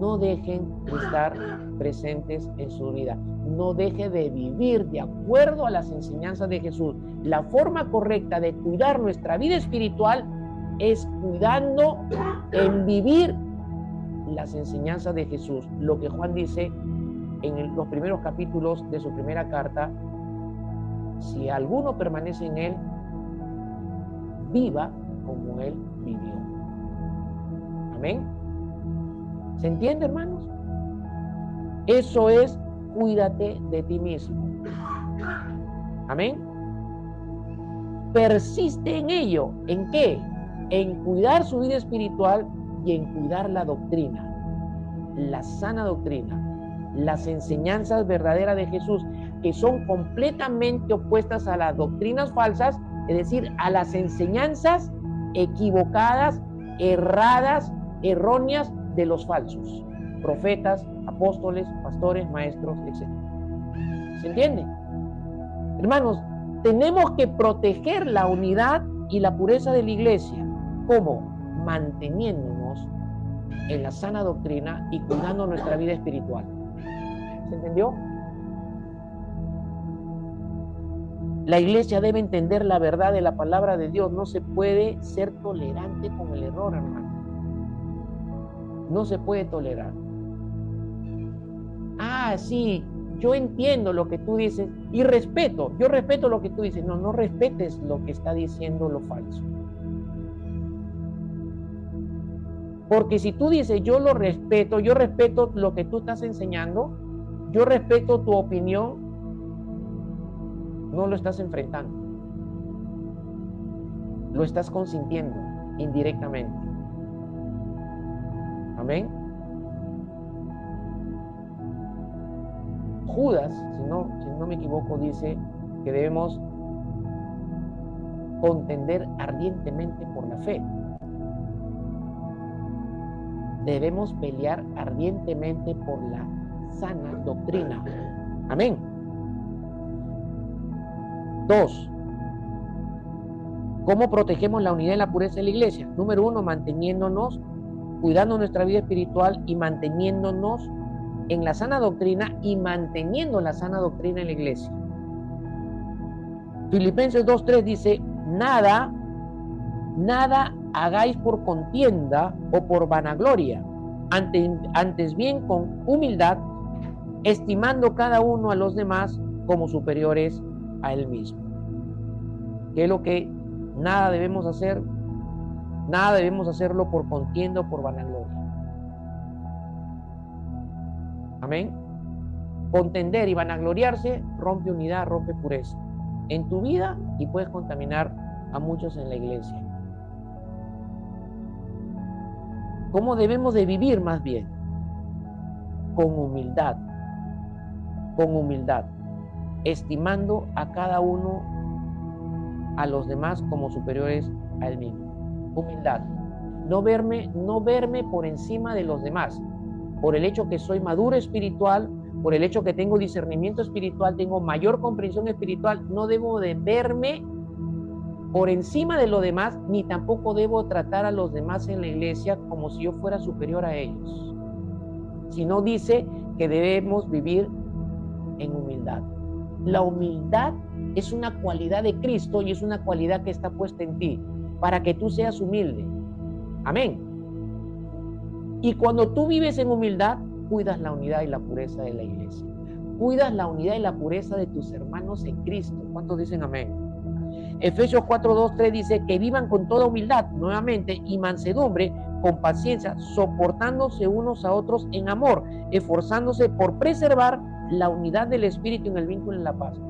no dejen de estar presentes en su vida. No deje de vivir de acuerdo a las enseñanzas de Jesús. La forma correcta de cuidar nuestra vida espiritual es cuidando en vivir las enseñanzas de Jesús. Lo que Juan dice en los primeros capítulos de su primera carta: si alguno permanece en él, viva como él vivió. Amén. ¿Se entiende, hermanos? Eso es: cuídate de ti mismo. Amén. Persiste en ello. ¿En qué? En cuidar su vida espiritual y en cuidar la doctrina, la sana doctrina, las enseñanzas verdaderas de Jesús, que son completamente opuestas a las doctrinas falsas, es decir, a las enseñanzas equivocadas, erradas, erróneas de los falsos profetas, apóstoles, pastores, maestros, etc. ¿Se entiende? Hermanos, tenemos que proteger la unidad y la pureza de la iglesia. ¿Cómo? Manteniéndonos en la sana doctrina y cuidando nuestra vida espiritual. ¿Se entendió? La iglesia debe entender la verdad de la palabra de Dios. No se puede ser tolerante con el error, hermano. No se puede tolerar. Ah, sí, yo entiendo lo que tú dices y respeto, yo respeto lo que tú dices. No, no respetes lo que está diciendo lo falso. Porque si tú dices, yo respeto lo que tú estás enseñando, yo respeto tu opinión, no lo estás enfrentando. Lo estás consintiendo indirectamente. Amén. Judas, si no me equivoco, dice que debemos contender ardientemente por la fe. Debemos pelear ardientemente por la sana doctrina. Amén. 2. ¿Cómo protegemos la unidad y la pureza de la iglesia? Número 1, manteniéndonos, cuidando nuestra vida espiritual y manteniéndonos en la sana doctrina y manteniendo la sana doctrina en la iglesia. Filipenses 2:3 dice, nada hagáis por contienda o por vanagloria, antes bien con humildad, estimando cada uno a los demás como superiores a él mismo. ¿Qué es lo que nada debemos hacer? Nada debemos hacerlo por contienda o por vanagloria. Amén. Contender y vanagloriarse rompe unidad, rompe pureza en tu vida y puedes contaminar a muchos en la iglesia. ¿Cómo debemos de vivir más bien? Con humildad, estimando a cada uno a los demás como superiores a él mismo. Humildad. No verme por encima de los demás, por el hecho que soy maduro espiritual, por el hecho que tengo discernimiento espiritual, tengo mayor comprensión espiritual, no debo de verme por encima de los demás, ni tampoco debo tratar a los demás en la iglesia como si yo fuera superior a ellos. Sino dice que debemos vivir en humildad. La humildad es una cualidad de Cristo y es una cualidad que está puesta en ti para que tú seas humilde. Amén. Y cuando tú vives en humildad, cuidas la unidad y la pureza de la iglesia. Cuidas la unidad y la pureza de tus hermanos en Cristo. ¿Cuántos dicen amén? Efesios 4:2-3 dice que vivan con toda humildad, nuevamente, y mansedumbre, con paciencia, soportándose unos a otros en amor, esforzándose por preservar la unidad del Espíritu en el vínculo en la paz.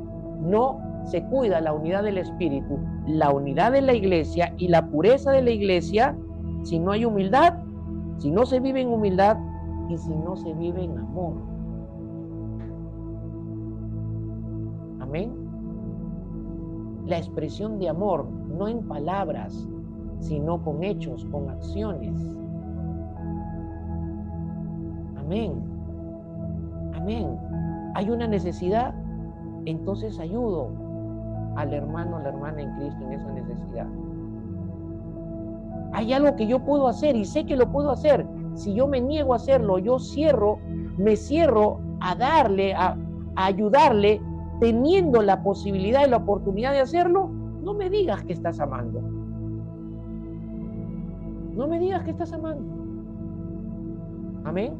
No se cuida la unidad del Espíritu, la unidad de la iglesia y la pureza de la iglesia si no hay humildad, si no se vive en humildad y si no se vive en amor. Amén. La expresión de amor, no en palabras, sino con hechos, con acciones. Amén. Amén. Hay una necesidad, entonces ayudo al hermano, a la hermana en Cristo en esa necesidad. Hay algo que yo puedo hacer y sé que lo puedo hacer. Si yo me niego a hacerlo, yo me cierro a darle, a ayudarle, teniendo la posibilidad y la oportunidad de hacerlo, no me digas que estás amando. No me digas que estás amando. Amén.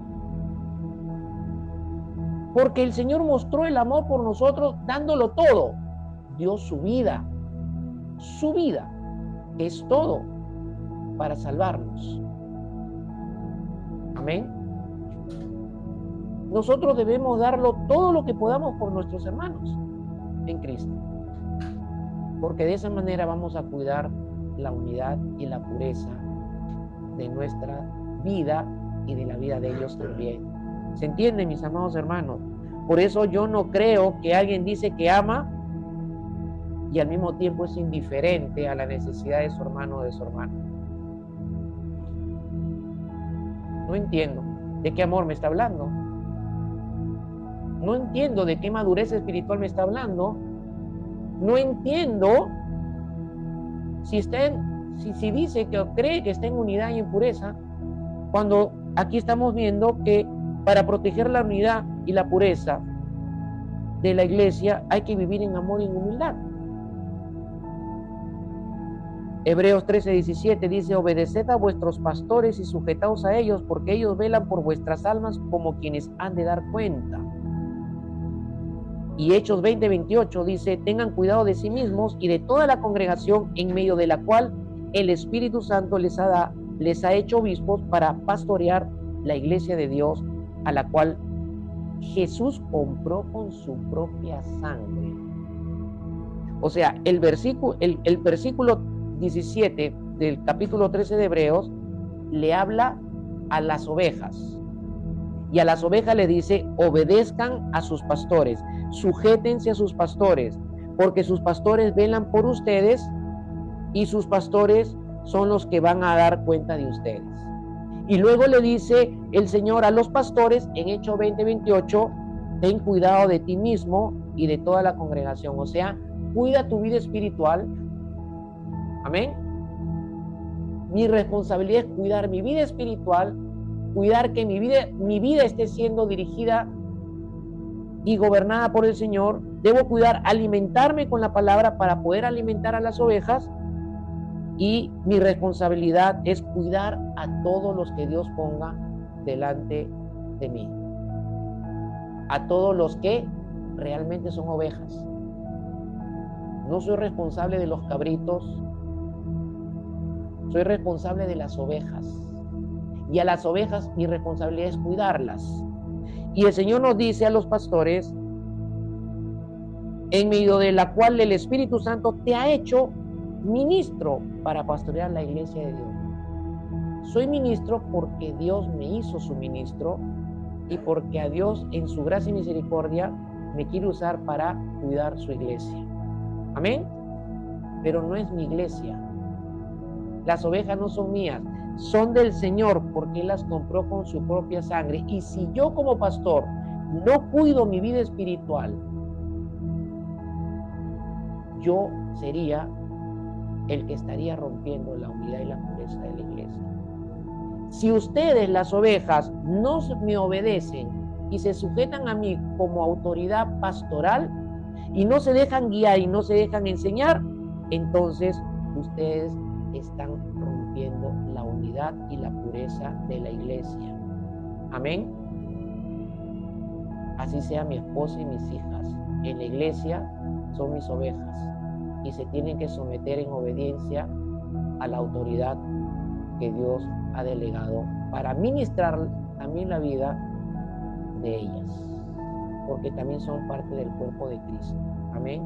Porque el Señor mostró el amor por nosotros dándolo todo. Dio su vida, que es todo, para salvarnos. Amén. Nosotros debemos darlo todo lo que podamos por nuestros hermanos en Cristo, porque de esa manera vamos a cuidar la unidad y la pureza de nuestra vida y de la vida de ellos también. ¿Se entiende, mis amados hermanos? Por eso yo no creo que alguien dice que ama y al mismo tiempo es indiferente a la necesidad de su hermano o de su hermana. No entiendo de qué amor me está hablando. No entiendo de qué madurez espiritual me está hablando. No entiendo si dice que cree que está en unidad y en pureza, cuando aquí estamos viendo que para proteger la unidad y la pureza de la iglesia hay que vivir en amor y en humildad. Hebreos 13:17 dice: obedeced a vuestros pastores y sujetaos a ellos, porque ellos velan por vuestras almas como quienes han de dar cuenta. Y Hechos 20:28 dice: tengan cuidado de sí mismos y de toda la congregación en medio de la cual el Espíritu Santo les ha hecho obispos para pastorear la iglesia de Dios, a la cual Jesús compró con su propia sangre. O sea, el versículo 17 del capítulo 13 de Hebreos le habla a las ovejas. Y a las ovejas le dice: obedezcan a sus pastores, sujétense a sus pastores, porque sus pastores velan por ustedes y sus pastores son los que van a dar cuenta de ustedes. Y luego le dice el Señor a los pastores en Hechos 20:28: ten cuidado de ti mismo y de toda la congregación. O sea, cuida tu vida espiritual. Amén. Mi responsabilidad es cuidar mi vida espiritual cuidar que mi vida esté siendo dirigida y gobernada por el Señor. Debo cuidar, alimentarme con la palabra para poder alimentar a las ovejas. Y mi responsabilidad es cuidar a todos los que Dios ponga delante de mí. A todos los que realmente son ovejas. No soy responsable de los cabritos, soy responsable de las ovejas. Y a las ovejas mi responsabilidad es cuidarlas. Y el Señor nos dice a los pastores, en medio de la cual el Espíritu Santo te ha hecho ministro para pastorear la iglesia de Dios. Soy ministro porque Dios me hizo su ministro y porque a Dios en su gracia y misericordia me quiere usar para cuidar su iglesia. Amén. Pero no es mi iglesia. Las ovejas no son mías, son del Señor porque Él las compró con su propia sangre. Y si yo como pastor no cuido mi vida espiritual, yo sería el que estaría rompiendo la unidad y la pureza de la iglesia. Si ustedes, las ovejas, no me obedecen y se sujetan a mí como autoridad pastoral y no se dejan guiar y no se dejan enseñar, entonces ustedes están rompiendo la unidad y la pureza de la iglesia. Amén. Así sea mi esposa y mis hijas. En la iglesia son mis ovejas y se tienen que someter en obediencia a la autoridad que Dios ha delegado para ministrar también la vida de ellas, porque también son parte del cuerpo de Cristo. Amén.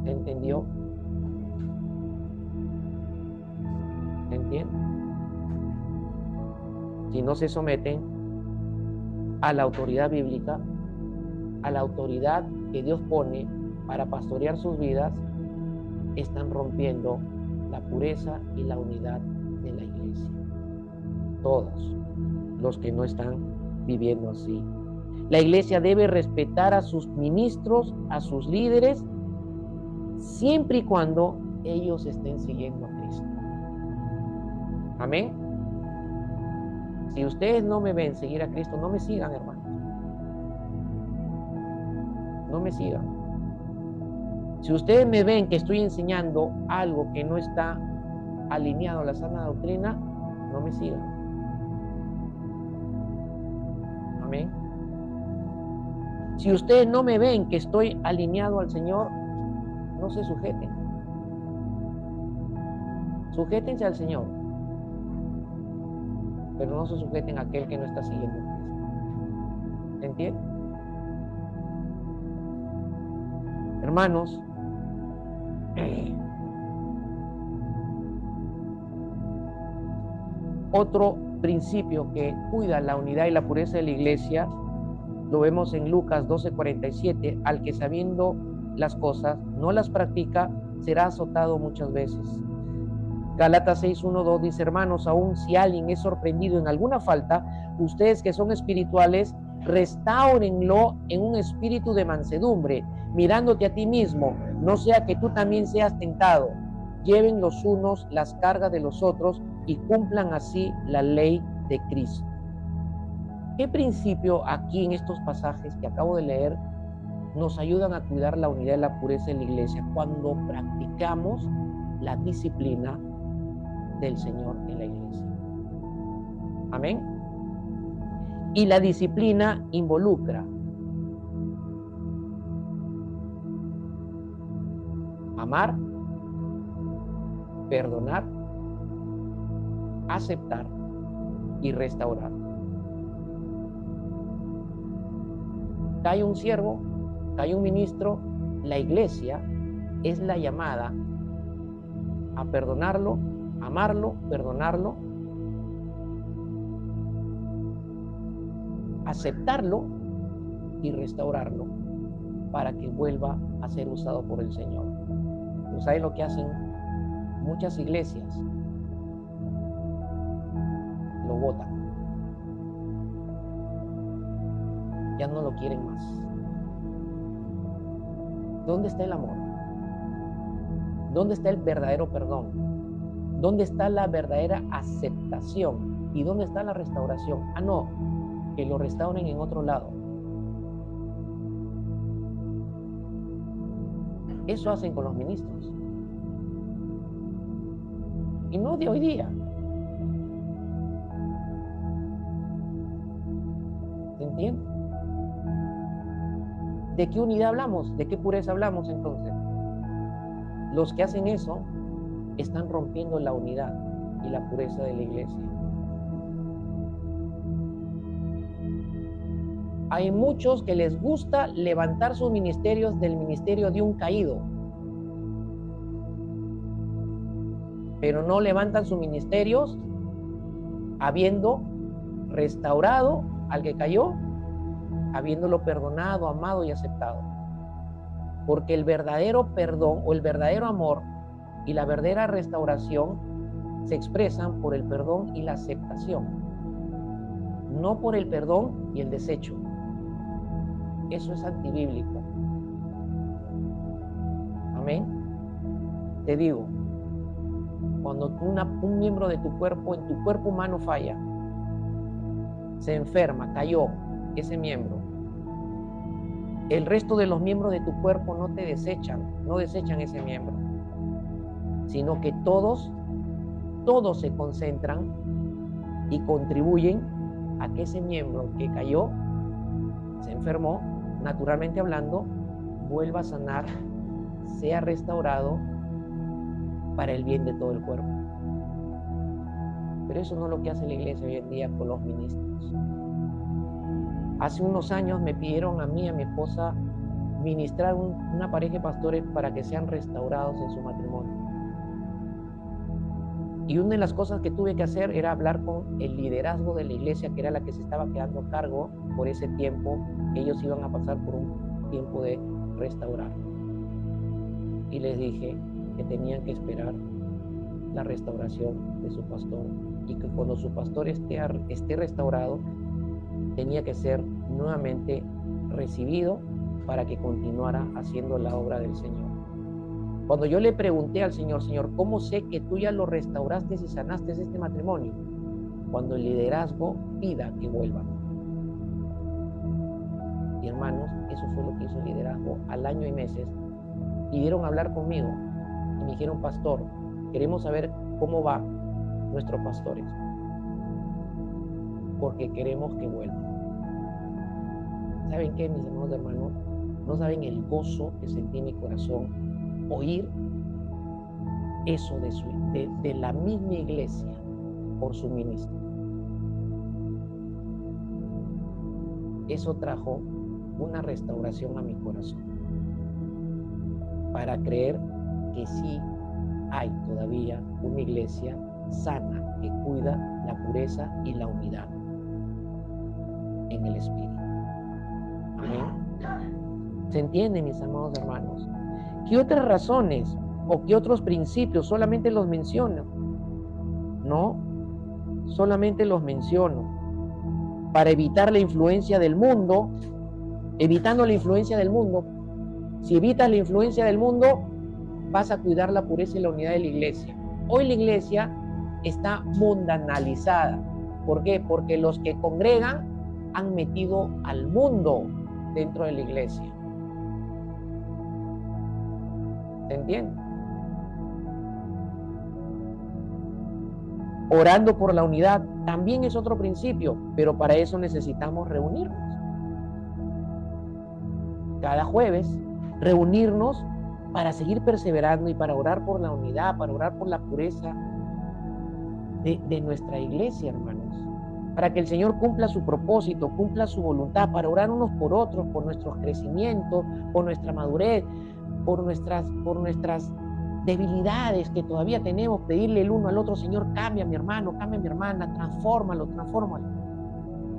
¿Entendió? ¿Entiende? Si no se someten a la autoridad bíblica, a la autoridad que Dios pone para pastorear sus vidas, están rompiendo la pureza y la unidad de la iglesia. Todos los que no están viviendo así. La iglesia debe respetar a sus ministros, a sus líderes, siempre y cuando ellos estén siguiendo a Cristo. Amén. Si ustedes no me ven seguir a Cristo, no me sigan, hermanos. No me sigan. Si ustedes me ven que estoy enseñando algo que no está alineado a la sana doctrina, no me sigan. Amén. Si ustedes no me ven que estoy alineado al Señor, no se sujeten. Sujétense al Señor, pero no se sujeten a aquel que no está siguiendo a Cristo. ¿Entienden? Hermanos, otro principio que cuida la unidad y la pureza de la iglesia lo vemos en Lucas 12:47, al que sabiendo las cosas no las practica, será azotado muchas veces. Gálatas 6:1-2 dice, hermanos, aun si alguien es sorprendido en alguna falta, ustedes que son espirituales, restáurenlo en un espíritu de mansedumbre, mirándote a ti mismo, no sea que tú también seas tentado. Lleven los unos las cargas de los otros y cumplan así la ley de Cristo. ¿Qué principio aquí en estos pasajes que acabo de leer nos ayudan a cuidar la unidad y la pureza de la iglesia? Cuando practicamos la disciplina del Señor en la iglesia. Amén. Y la disciplina involucra amar, perdonar, aceptar y restaurar. Cae un siervo, cae un ministro, la iglesia es la llamada a perdonarlo, amarlo, perdonarlo, aceptarlo y restaurarlo para que vuelva a ser usado por el Señor. ¿Saben lo que hacen muchas iglesias? Lo botan. Ya no lo quieren más. ¿Dónde está el amor? ¿Dónde está el verdadero perdón? ¿Dónde está la verdadera aceptación ¿Y dónde está la restauración? Ah, no, que lo restauren en otro lado. Eso hacen con los ministros. Y no de hoy día. ¿Se entiende? ¿De qué unidad hablamos? ¿De qué pureza hablamos entonces? Los que hacen eso están rompiendo la unidad y la pureza de la iglesia. Hay muchos que les gusta levantar sus ministerios del ministerio de un caído, pero no levantan sus ministerios habiendo restaurado al que cayó, habiéndolo perdonado, amado y aceptado. Porque el verdadero perdón o el verdadero amor y la verdadera restauración se expresan por el perdón y la aceptación, no por el perdón y el desecho. Eso es antibíblico. Amén. Te digo, cuando un miembro de tu cuerpo, en tu cuerpo humano falla, se enferma, cayó ese miembro, el resto de los miembros de tu cuerpo no te desechan, no desechan ese miembro, sino que todos se concentran y contribuyen a que ese miembro que cayó, se enfermó, naturalmente hablando, vuelva a sanar, sea restaurado para el bien de todo el cuerpo. Pero eso no es lo que hace la iglesia hoy en día con los ministros. Hace unos años me pidieron a mí y a mi esposa ministrar una pareja de pastores para que sean restaurados en su matrimonio. Y una de las cosas que tuve que hacer era hablar con el liderazgo de la iglesia, que era la que se estaba quedando a cargo por ese tiempo. Ellos iban a pasar por un tiempo de restaurar. Y les dije que tenían que esperar la restauración de su pastor y que cuando su pastor esté restaurado, tenía que ser nuevamente recibido para que continuara haciendo la obra del Señor. Cuando yo le pregunté al Señor, Señor, ¿cómo sé que tú ya lo restauraste y sanaste este matrimonio? Cuando el liderazgo pida que vuelvan. Y hermanos, eso fue lo que hizo el liderazgo. Al año y meses pidieron hablar conmigo y me dijeron, pastor, queremos saber cómo va nuestros pastores, porque queremos que vuelvan. ¿Saben qué, mis hermanos, hermanos? No saben el gozo que sentí en mi corazón oír eso de la misma iglesia por su ministro. Eso trajo una restauración a mi corazón para creer que sí hay todavía una iglesia sana que cuida la pureza y la unidad en el espíritu. Amén. ¿Se entiende, mis amados hermanos? ¿Qué otras razones o qué otros principios? Solamente los menciono. No, solamente los menciono. Para evitar la influencia del mundo, evitando la influencia del mundo. Si evitas la influencia del mundo, vas a cuidar la pureza y la unidad de la iglesia. Hoy la iglesia está mundanalizada. ¿Por qué? Porque los que congregan han metido al mundo dentro de la iglesia. ¿Se entiende? Orando por la unidad también es otro principio, pero para eso necesitamos reunirnos. Cada jueves, reunirnos para seguir perseverando y para orar por la unidad, para orar por la pureza de nuestra iglesia, hermanos. Para que el Señor cumpla su propósito, cumpla su voluntad, para orar unos por otros, por nuestros crecimientos, por nuestra madurez, por nuestras debilidades que todavía tenemos, pedirle el uno al otro, Señor, cambia a mi hermano, cambia a mi hermana, transfórmalo.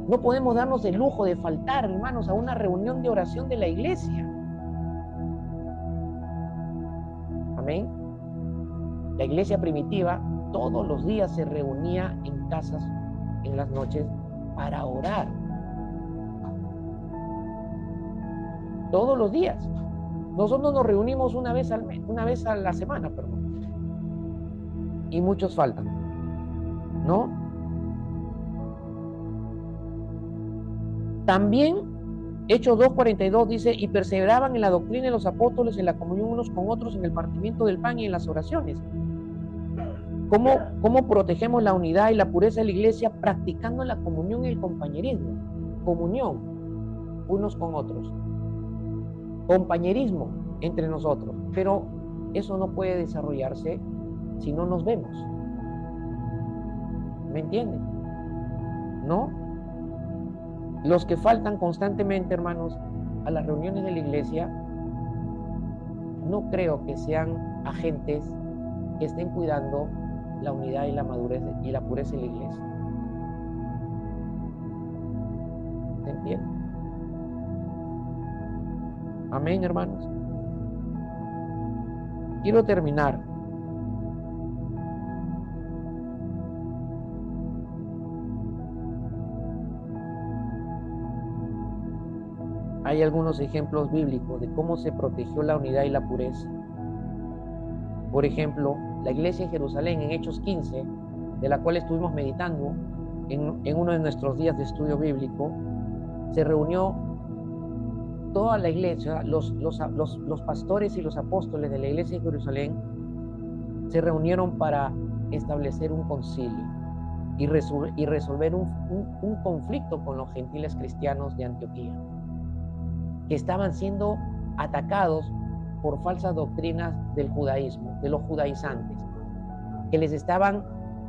No podemos darnos el lujo de faltar, hermanos, a una reunión de oración de la iglesia. Amén. La iglesia primitiva todos los días se reunía en casas en las noches para orar. Todos los días. Nosotros nos reunimos una vez a la semana, perdón. Y muchos faltan, ¿no? También Hechos 2:42 dice, y perseveraban en la doctrina de los apóstoles, en la comunión unos con otros, en el partimiento del pan y en las oraciones. ¿Cómo protegemos la unidad y la pureza de la iglesia? Practicando la comunión y el compañerismo. Comunión unos con otros. Compañerismo entre nosotros. Pero eso no puede desarrollarse si no nos vemos. ¿Me entienden? ¿No? Los que faltan constantemente, hermanos, a las reuniones de la iglesia, no creo que sean agentes que estén cuidando la unidad y la madurez y la pureza de la iglesia. ¿Se entiende? Amén, hermanos. Quiero terminar. Hay algunos ejemplos bíblicos de cómo se protegió la unidad y la pureza. Por ejemplo, la iglesia en Jerusalén, en Hechos 15, de la cual estuvimos meditando en uno de nuestros días de estudio bíblico, se reunió toda la iglesia, los pastores y los apóstoles de la iglesia en Jerusalén, se reunieron para establecer un concilio y resolver un conflicto con los gentiles cristianos de Antioquía, que estaban siendo atacados por falsas doctrinas del judaísmo, de los judaizantes, que les estaban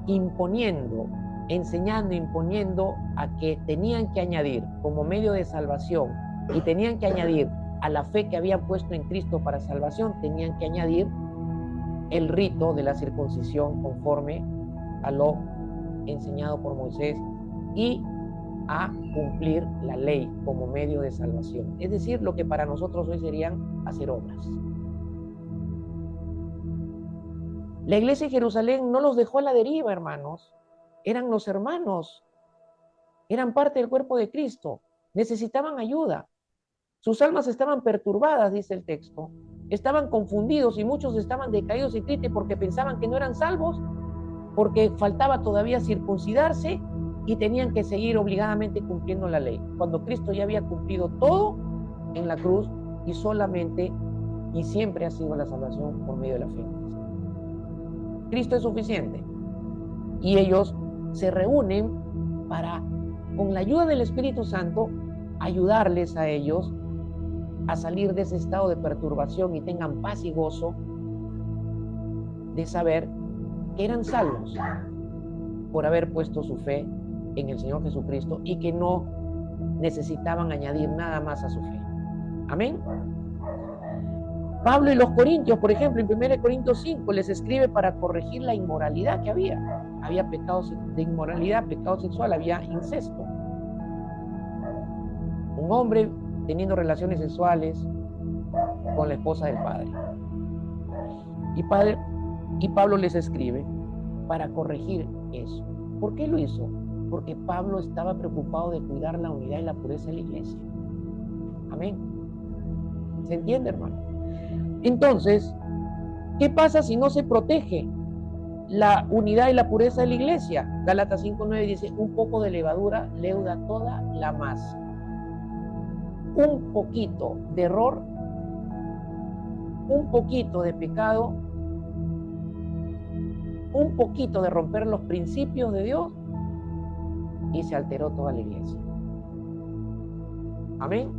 imponiendo, imponiendo a que tenían que añadir como medio de salvación, y tenían que añadir a la fe que habían puesto en Cristo para salvación, tenían que añadir el rito de la circuncisión conforme a lo enseñado por Moisés y a cumplir la ley como medio de salvación. Es decir, lo que para nosotros hoy serían hacer obras. La iglesia de Jerusalén no los dejó a la deriva, hermanos. Eran los hermanos. Eran parte del cuerpo de Cristo. Necesitaban ayuda. Sus almas estaban perturbadas, dice el texto. Estaban confundidos y muchos estaban decaídos y tristes porque pensaban que no eran salvos, porque faltaba todavía circuncidarse y tenían que seguir obligadamente cumpliendo la ley, cuando Cristo ya había cumplido todo en la cruz y solamente y siempre ha sido la salvación por medio de la fe en Cristo. Cristo es suficiente. Y ellos se reúnen para, con la ayuda del Espíritu Santo, ayudarles a ellos a salir de ese estado de perturbación y tengan paz y gozo de saber que eran salvos por haber puesto su fe en el Señor Jesucristo y que no necesitaban añadir nada más a su fe. Amén. Pablo y los corintios, por ejemplo, en 1 Corintios 5 les escribe para corregir la inmoralidad que había. Había pecados de inmoralidad, pecado sexual, había incesto. Un hombre teniendo relaciones sexuales con la esposa del padre. Y Pablo les escribe para corregir eso. ¿Por qué lo hizo? Porque Pablo estaba preocupado de cuidar la unidad y la pureza de la iglesia. Amén. ¿Se entiende, hermano? Entonces, ¿qué pasa si no se protege la unidad y la pureza de la iglesia? Gálatas 5:9 dice, un poco de levadura leuda toda la masa. Un poquito de error, un poquito de pecado, un poquito de romper los principios de Dios y se alteró toda la iglesia. Amén.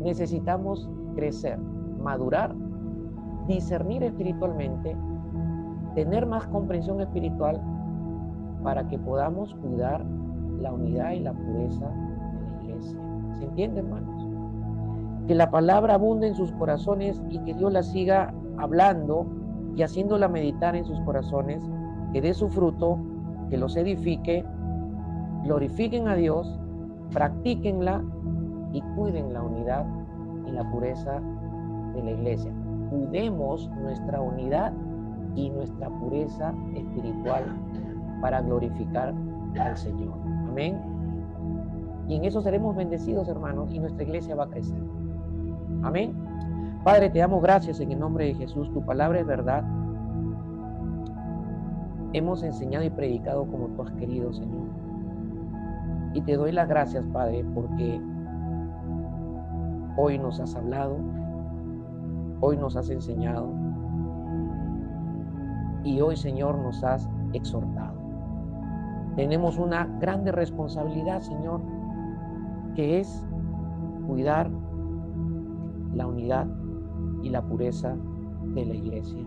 Necesitamos crecer, madurar, discernir espiritualmente, tener más comprensión espiritual para que podamos cuidar la unidad y la pureza de la iglesia. ¿Se entiende, hermanos? Que la palabra abunde en sus corazones y que Dios la siga hablando y haciéndola meditar en sus corazones, que dé su fruto, que los edifique, glorifiquen a Dios, practíquenla y cuiden la unidad y la pureza de la iglesia. Cuidemos nuestra unidad y nuestra pureza espiritual para glorificar al Señor. Amén. Y en eso seremos bendecidos, hermanos, y nuestra iglesia va a crecer. Amén. Padre, te damos gracias en el nombre de Jesús. Tu palabra es verdad. Hemos enseñado y predicado como tú has querido, Señor. Y te doy las gracias, Padre, porque hoy nos has hablado, hoy nos has enseñado y hoy, Señor, nos has exhortado. Tenemos una grande responsabilidad, Señor, que es cuidar la unidad y la pureza de la iglesia.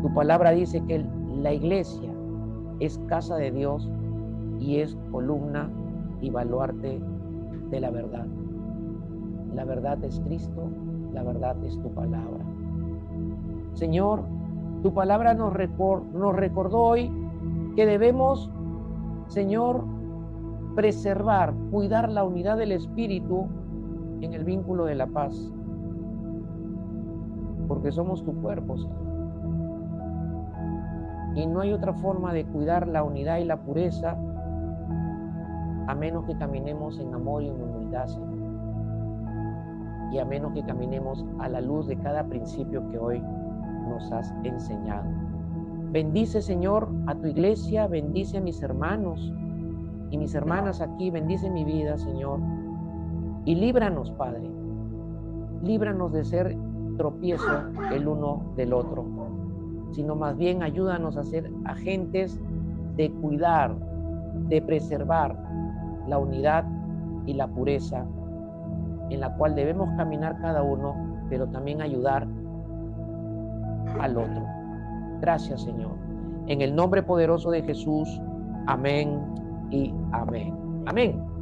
Tu palabra dice que la iglesia es casa de Dios y es columna y baluarte de la verdad. La verdad es Cristo, la verdad es tu palabra. Señor, tu palabra nos recordó hoy que debemos, Señor, preservar, cuidar la unidad del Espíritu en el vínculo de la paz, porque somos tu cuerpo, Señor. Y no hay otra forma de cuidar la unidad y la pureza a menos que caminemos en amor y en humildad, Señor. Y a menos que caminemos a la luz de cada principio que hoy nos has enseñado. Bendice, Señor, a tu iglesia, bendice a mis hermanos y mis hermanas aquí, bendice mi vida, Señor. Y líbranos, Padre, líbranos de ser tropiezo el uno del otro, sino más bien ayúdanos a ser agentes de cuidar, de preservar la unidad y la pureza en la cual debemos caminar cada uno, pero también ayudar al otro. Gracias, Señor. En el nombre poderoso de Jesús, amén y amén. Amén.